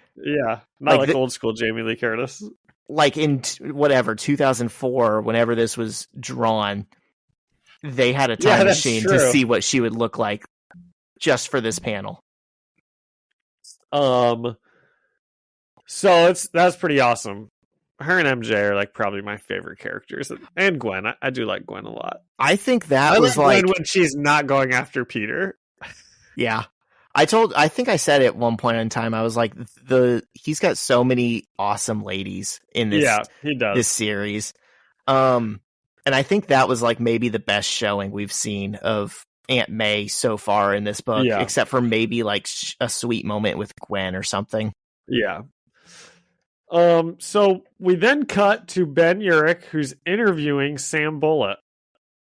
old school Jamie Lee Curtis. Like in 2004, whenever this was drawn, they had a time machine to see what she would look like just for this panel. So that's pretty awesome. Her and MJ are like probably my favorite characters, and Gwen. I do like Gwen a lot. I think that was like Gwen when she's not going after Peter. Yeah, I think I said at one point in time, I was like, he's got so many awesome ladies in this. Yeah, he does. This series, and I think that was like maybe the best showing we've seen of Aunt May so far in this book, except for maybe like a sweet moment with Gwen or something. Yeah. So we then cut to Ben Urich, who's interviewing Sam Bullitt.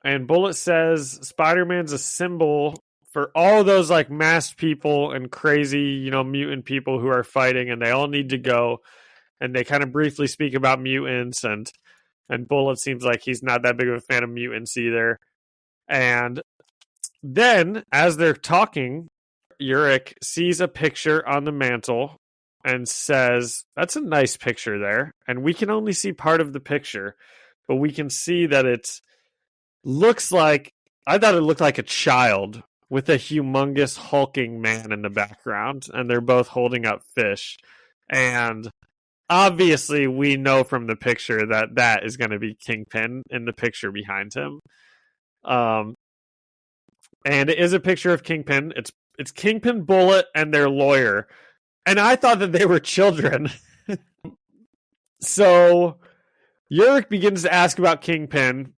And Bullitt says Spider-Man's a symbol for all those like masked people and crazy, mutant people who are fighting, and they all need to go. And they kind of briefly speak about mutants, and Bullitt seems like he's not that big of a fan of mutants either. And then, as they're talking, Urich sees a picture on the mantle and says, that's a nice picture there. And we can only see part of the picture, but we can see that I thought it looked like a child with a humongous hulking man in the background, and they're both holding up fish. And obviously we know from the picture that is going to be Kingpin in the picture behind him. And it is a picture of Kingpin. It's Kingpin, Bullitt, and their lawyer. And I thought that they were children. So Urich begins to ask about Kingpin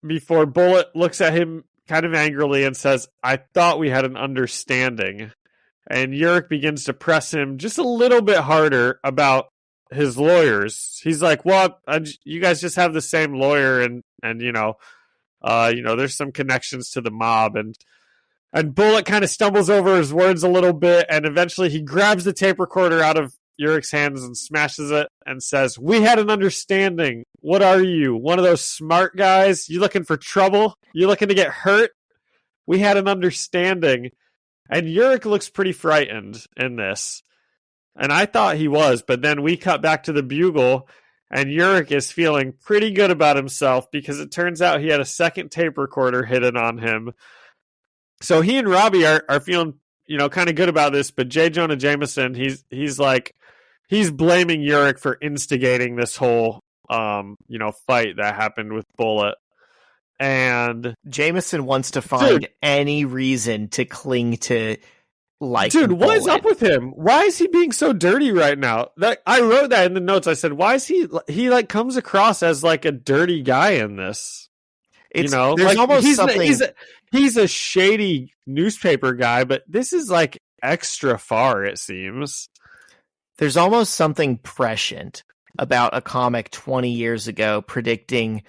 before Bullitt looks at him kind of angrily and says, I thought we had an understanding. And Urich begins to press him just a little bit harder about his lawyers. He's like, well, you guys just have the same lawyer, and there's some connections to the mob. And And Bullet kind of stumbles over his words a little bit, and eventually he grabs the tape recorder out of Urich's hands and smashes it and says, "We had an understanding. What are you? One of those smart guys? You looking for trouble? You looking to get hurt? We had an understanding." And Urich looks pretty frightened in this. And I thought he was, but then we cut back to the Bugle, and Urich is feeling pretty good about himself because it turns out he had a second tape recorder hidden on him. So he and Robbie are feeling, kind of good about this, but J. Jonah Jameson, he's blaming Urich for instigating this whole, fight that happened with Bullet. And Jameson wants to find any reason to cling to what is up with him? Why is he being so dirty right now? I wrote that in the notes. I said, why is he comes across as like a dirty guy in this? There's almost something. He's a shady newspaper guy, but this is like extra far, it seems. There's almost something prescient about a comic 20 years ago predicting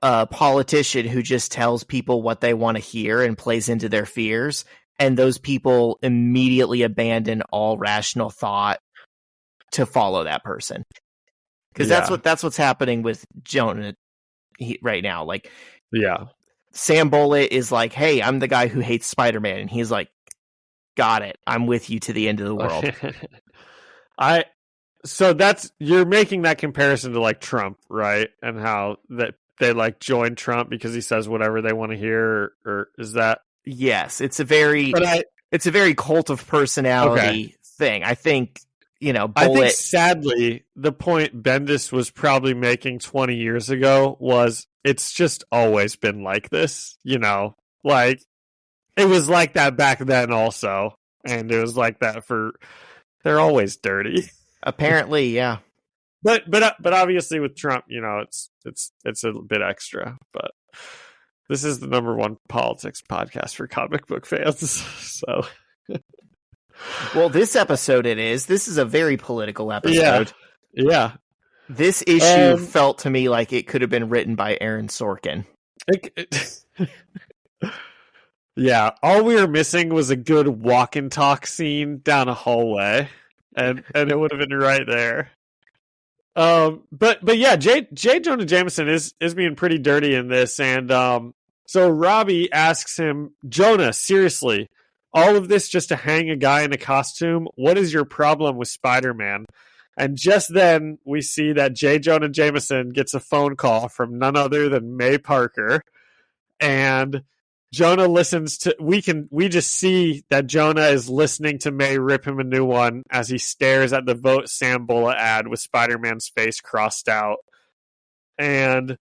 a politician who just tells people what they want to hear and plays into their fears, and those people immediately abandon all rational thought to follow that person. Because that's what's happening with Jonah right now. Like, yeah, Sam Bullitt is like, "Hey, I'm the guy who hates Spider-Man," and he's like, "Got it. I'm with you to the end of the world." So you're making that comparison to like Trump, right? And how that they like join Trump because he says whatever they want to hear, or is that? Yes, it's a very cult of personality thing. I think, Bullet... I think sadly the point Bendis was probably making 20 years ago was it's just always been like this, like it was like that back then also, and it was like that they're always dirty. Apparently, yeah. But obviously with Trump, it's a bit extra. But this is the number one politics podcast for comic book fans. So, well, this episode This is a very political episode. Yeah. This issue felt to me like it could have been written by Aaron Sorkin. Yeah, all we were missing was a good walk and talk scene down a hallway, and it would have been right there. But yeah, J. Jonah Jameson is being pretty dirty in this, and so Robbie asks him, "Jonah, seriously, all of this just to hang a guy in a costume? What is your problem with Spider-Man?" And just then we see that J. Jonah Jameson gets a phone call from none other than May Parker, and Jonah listens to. We just see that Jonah is listening to May rip him a new one as he stares at the Vote Sam Bullitt ad with Spider-Man's face crossed out. And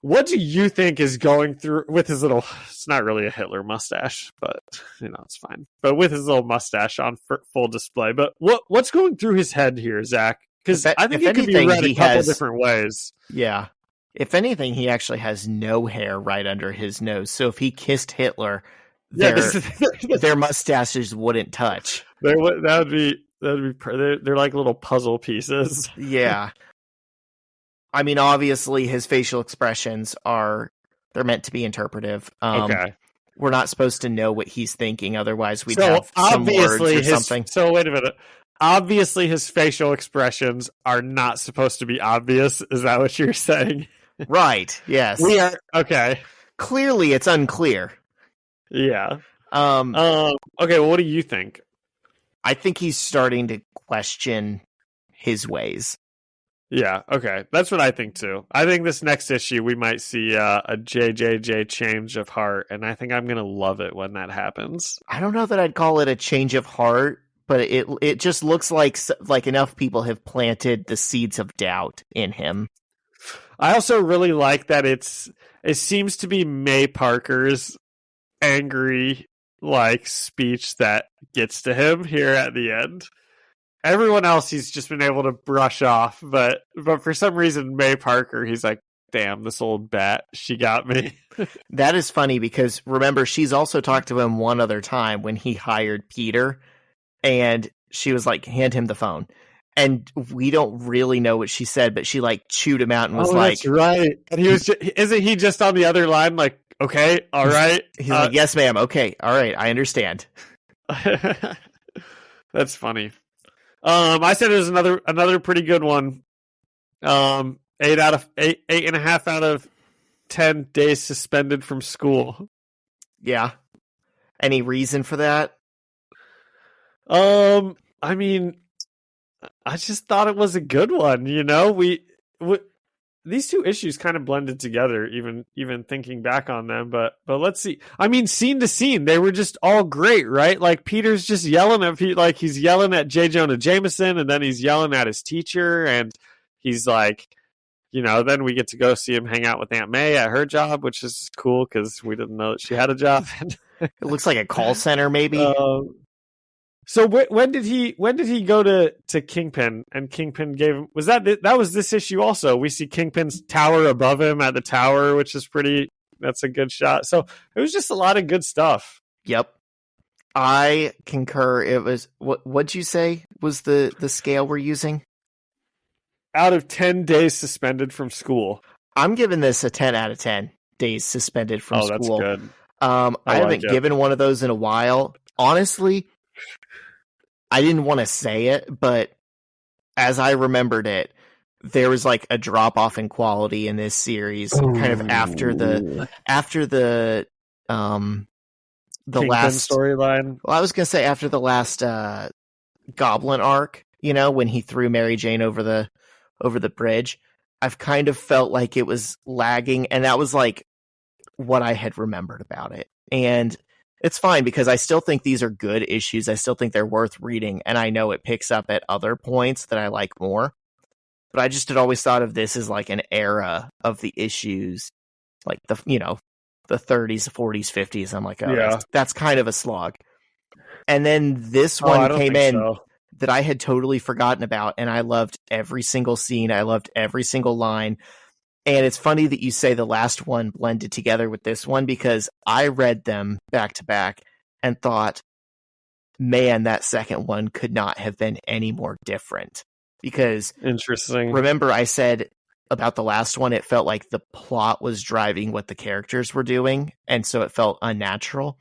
what do you think is going through with his little? It's not really a Hitler mustache, but it's fine. But with his little mustache on full display. But what's going through his head here, Zach? Because I think it could be read a couple different ways. Yeah. If anything, he actually has no hair right under his nose. So if he kissed Hitler, their mustaches wouldn't touch. They're like little puzzle pieces. Yeah. I mean, obviously his facial expressions they're meant to be interpretive. Okay. We're not supposed to know what he's thinking. Otherwise we'd have some words or something. So wait a minute. Obviously his facial expressions are not supposed to be obvious. Is that what you're saying? Right. Yes. We are. Okay. Clearly it's unclear. Yeah. Okay. Well, what do you think? I think he's starting to question his ways. Yeah. Okay. That's what I think too. I think this next issue we might see a JJJ change of heart, and I think I'm going to love it when that happens. I don't know that I'd call it a change of heart, but it just looks like enough people have planted the seeds of doubt in him. I also really like that it seems to be May Parker's angry speech that gets to him here at the end. Everyone else he's just been able to brush off, but for some reason May Parker, he's like, "Damn, this old bat, she got me." That is funny because remember, she's also talked to him one other time when he hired Peter, and she was like, "Hand him the phone." And we don't really know what she said, but she like chewed him out and was like, that's right. And he was, isn't he just on the other line? Like, okay, all right. He's like, yes, ma'am. Okay. All right. I understand. That's funny. I said it was another pretty good one. 8.5 out of 10 days suspended from school. Yeah. Any reason for that? I mean, I just thought it was a good one. You know, these two issues kind of blended together, even thinking back on them. But let's see. I mean, scene to scene, they were just all great, right? Like Peter's just yelling at he's yelling at J. Jonah Jameson, and then he's yelling at his teacher, and he's like, you know, then we get to go see him hang out with Aunt May at her job, which is cool because we didn't know that she had a job. It looks like a call center, maybe. So when did he go to Kingpin, and Kingpin gave him, that was this issue also? We see Kingpin's tower above him at the tower, which is that's a good shot. So it was just a lot of good stuff. Yep. I concur. It was, what'd you say was the scale we're using? Out of 10 days suspended from school. I'm giving this a 10 out of 10 days suspended from school. Oh, that's good. I haven't given one of those in a while. Honestly, I didn't want to say it, but as I remembered it, there was like a drop off in quality in this series, kind of after the Kingpin last storyline. Well, I was gonna say after the last Goblin arc, you know, when he threw Mary Jane over the bridge. I've kind of felt like it was lagging, and that was like what I had remembered about it. And it's fine because I still think these are good issues. I still think they're worth reading, and I know it picks up at other points that I like more. But I just had always thought of this as like an era of the issues, like the 30s, 40s, 50s. I'm like, oh, yeah, that's kind of a slog. And then this one came in that I had totally forgotten about, and I loved every single scene. I loved every single line. And it's funny that you say the last one blended together with this one, because I read them back to back and thought, man, that second one could not have been any more different. Because interesting. Remember I said about the last one, it felt like the plot was driving what the characters were doing, and so it felt unnatural.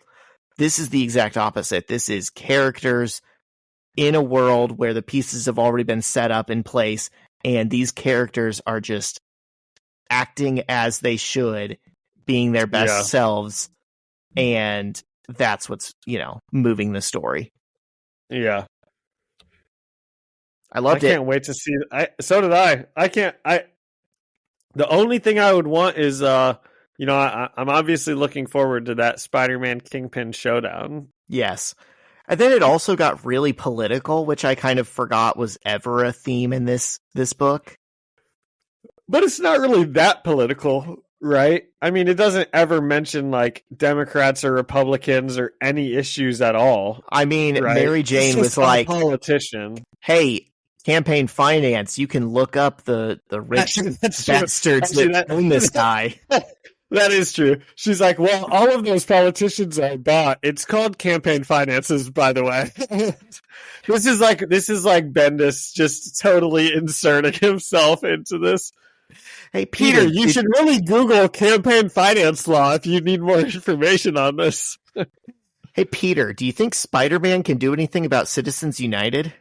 This is the exact opposite. This is characters in a world where the pieces have already been set up in place, and these characters are just acting as they should, being their best selves, and that's what's, moving the story. Yeah. I loved it. I can't wait to see so did I. The only thing I would want is I'm obviously looking forward to that Spider-Man Kingpin showdown. Yes. And then it also got really political, which I kind of forgot was ever a theme in this book. But it's not really that political, right? I mean, it doesn't ever mention like Democrats or Republicans or any issues at all. I mean, right? Mary Jane was like, politician. Hey, campaign finance, you can look up the rich bastards that own this guy. That is true. She's like, well, all of those politicians I bought, it's called campaign finances, by the way. This is like Bendis just totally inserting himself into this. Hey, Peter, you should really Google campaign finance law if you need more information on this. Hey, Peter, do you think Spider-Man can do anything about Citizens United?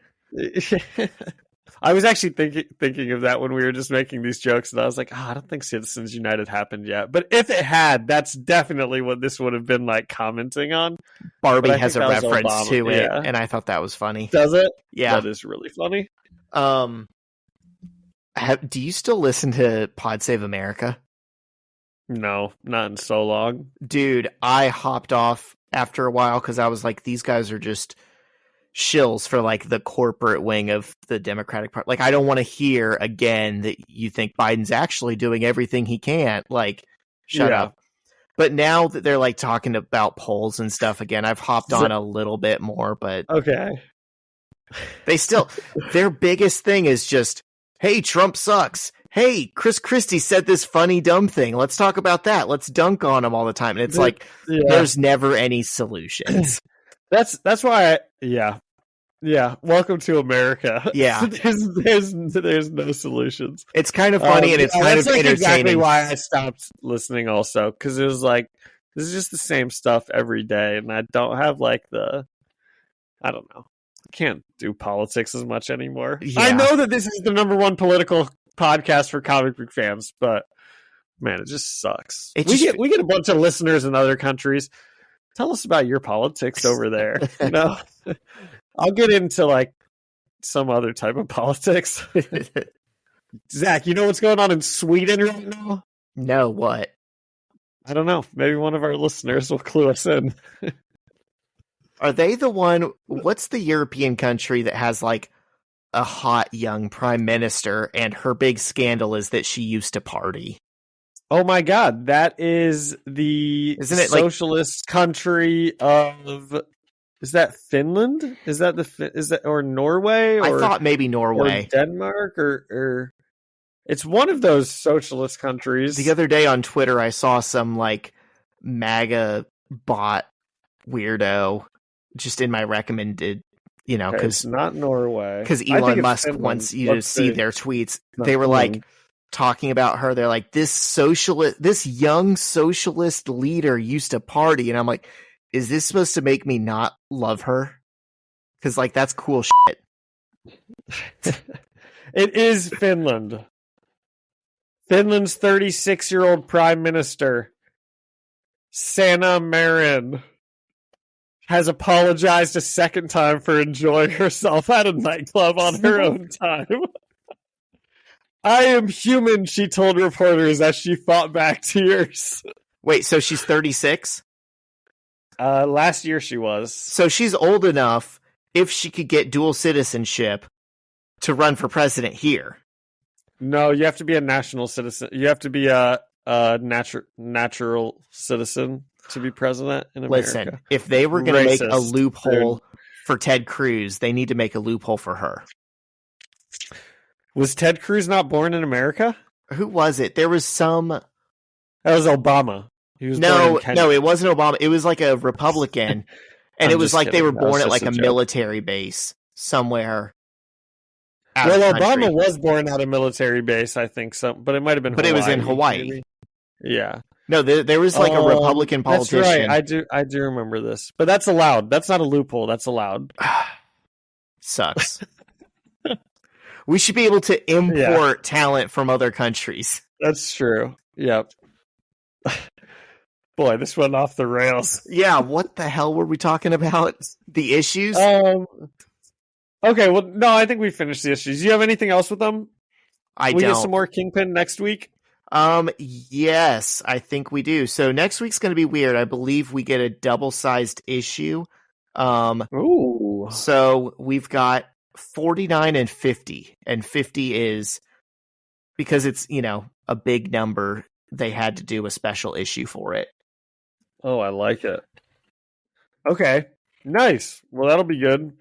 I was actually thinking of that when we were just making these jokes, and I was like, I don't think Citizens United happened yet. But if it had, that's definitely what this would have been like commenting on. Barbie has a reference to it, and I thought that was funny. Does it? Yeah. That is really funny. Do you still listen to Pod Save America? No, not in so long. Dude, I hopped off after a while because I was like, these guys are just shills for like the corporate wing of the Democratic Party. Like, I don't want to hear again that you think Biden's actually doing everything he can. Like, shut up. But now that they're like talking about polls and stuff again, I've hopped on a little bit more, but okay. They still, their biggest thing is just, hey, Trump sucks. Hey, Chris Christie said this funny, dumb thing. Let's talk about that. Let's dunk on him all the time. And it's like, there's never any solutions. That's why Yeah, welcome to America. Yeah. there's no solutions. It's kind of funny and it's kind of entertaining. Exactly why I stopped listening also, because it was like, this is just the same stuff every day, and I don't have like I don't know. I can't do politics as much anymore. Yeah. I know that this is the number one political podcast for comic book fans, but man, it just sucks. We get a bunch of listeners in other countries. Tell us about your politics over there. You know, I'll get into like some other type of politics. Zach, you know what's going on in Sweden right now? No, what? I don't know. Maybe one of our listeners will clue us in. Are they the one? What's the European country that has like a hot young prime minister and her big scandal is that she used to party? Oh my God, that is the socialist country of. Is that Finland? Is that or Norway? Or, I thought maybe Norway, or Denmark, or it's one of those socialist countries. The other day on Twitter, I saw some like MAGA bot weirdo just in my recommended, because it's not Norway, because Elon Musk wants you to see their tweets. They were like talking about her. They're like, this young socialist leader used to party, and I'm like, is this supposed to make me not love her? Because like that's cool shit. It is Finland. Finland's 36-year-old prime minister, Sanna Marin, has apologized a second time for enjoying herself at a nightclub on her own time. I am human, she told reporters as she fought back tears. Wait, so she's 36? Last year she was. So she's old enough, if she could get dual citizenship, to run for president here. No, you have to be a national citizen. You have to be a natural citizen to be president in America. Listen, if they were going to make a loophole for Ted Cruz, they need to make a loophole for her. Was Ted Cruz not born in America? Who was it? There was some... That was Obama. He was no, it wasn't Obama. It was like a Republican. And it was like they were born at like a military base somewhere. Well, Obama was born at a military base, I think, but it might have been Hawaii. But it was in Hawaii. Maybe. Yeah. No, there was like a Republican politician. That's right. I do remember this. But that's allowed. That's not a loophole. That's allowed. Sucks. We should be able to import talent from other countries. That's true. Yep. Boy, this went off the rails. Yeah, what the hell were we talking about? The issues? Okay, well, no, I think we finished the issues. Do you have anything else with them? We get some more Kingpin next week? Yes, I think we do. So next week's going to be weird. I believe we get a double-sized issue. Ooh. So we've got 49 and 50. And 50 is, because it's, a big number, they had to do a special issue for it. Oh, I like it. Okay, nice. Well, that'll be good.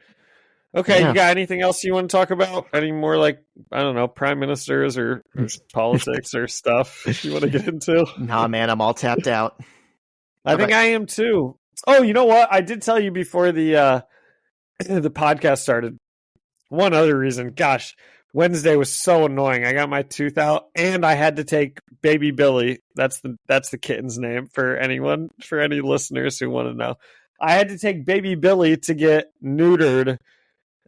Okay, You got anything else you want to talk about? Any more, like, I don't know, prime ministers or politics or stuff you want to get into? Nah, man, I'm all tapped out. I think I am too. Oh, you know what? I did tell you before the podcast started. One other reason, gosh, Wednesday was so annoying. I got my tooth out, and I had to take Baby Billy. That's the kitten's name for any listeners who want to know. I had to take Baby Billy to get neutered.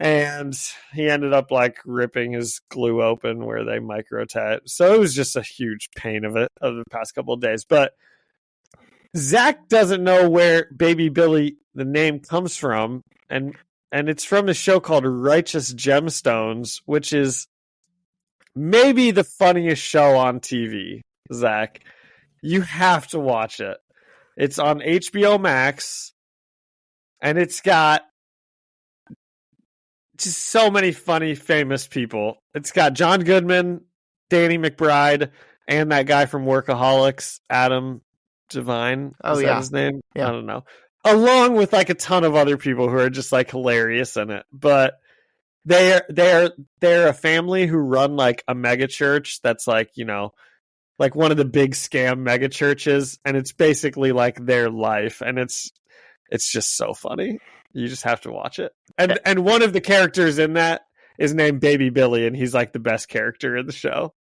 And he ended up like ripping his glue open where they micro-tat. So it was just a huge pain of the past couple of days. But Zach doesn't know where Baby Billy, the name, comes from. And it's from a show called Righteous Gemstones, which is maybe the funniest show on TV, Zach. You have to watch it. It's on HBO Max. And it's got just so many funny, famous people. It's got John Goodman, Danny McBride, and that guy from Workaholics, Adam Devine. Is that his name? Yeah. I don't know. Along with like a ton of other people who are just like hilarious in it. But they're a family who run like a mega church that's like, like one of the big scam mega churches, and it's basically like their life, and it's just so funny. You just have to watch it. And one of the characters in that is named Baby Billy, and he's like the best character in the show.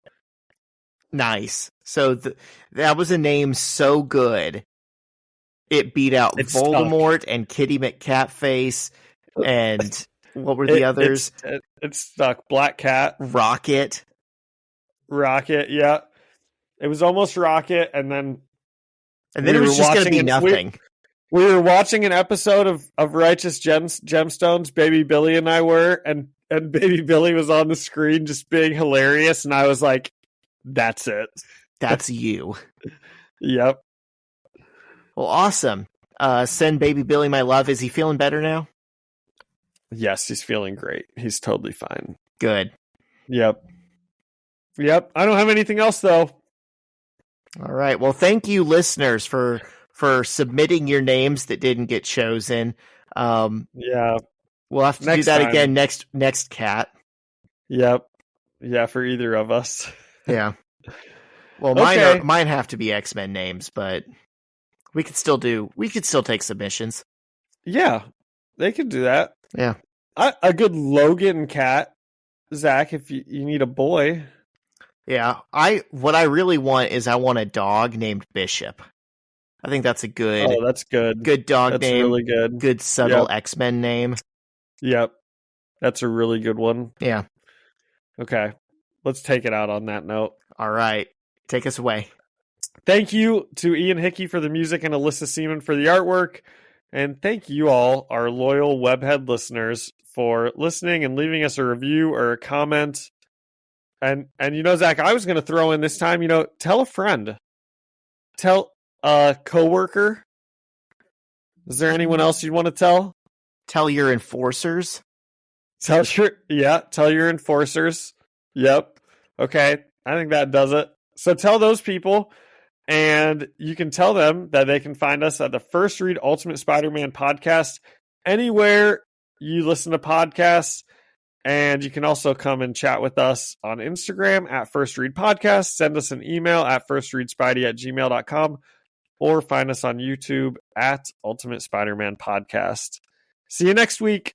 Nice. So that was a name so good. It beat out Voldemort and Kitty McCatface and what were the others? It stuck. Black Cat. Rocket, yeah. It was almost Rocket, and then it was just going to be nothing. We were watching an episode of Righteous Gemstones, Baby Billy and I were, and Baby Billy was on the screen just being hilarious, and I was like, that's it. That's you. Yep. Well, awesome. Send Baby Billy my love. Is he feeling better now? Yes, he's feeling great. He's totally fine. Good. Yep. I don't have anything else, though. All right. Well, thank you, listeners, for submitting your names that didn't get chosen. Yeah. We'll have to do that again next Cat. Yep. Yeah, for either of us. Yeah. Well, mine have to be X-Men names, but we could still take submissions. Yeah, they could do that. Yeah. A good Logan Cat, Zach, if you need a boy. Yeah. What I really want is I want a dog named Bishop. I think that's a good. Oh, that's good. Good dog that's name. Really good. Good subtle X-Men name. Yep. That's a really good one. Yeah. Okay. Let's take it out on that note. All right. Take us away. Thank you to Ian Hickey for the music and Alyssa Seaman for the artwork. And thank you all, our loyal Webhead listeners, for listening and leaving us a review or a comment. And Zach, I was going to throw in this time, tell a friend. Tell a coworker. Is there anyone else you'd want to tell? Tell your enforcers. Tell your enforcers. Yep. Okay. I think that does it. So tell those people, and you can tell them that they can find us at the First Read Ultimate Spider-Man podcast anywhere you listen to podcasts. And you can also come and chat with us on Instagram at First Read Podcast. Send us an email at firstreadspidey@gmail.com or find us on YouTube at Ultimate Spider-Man Podcast. See you next week.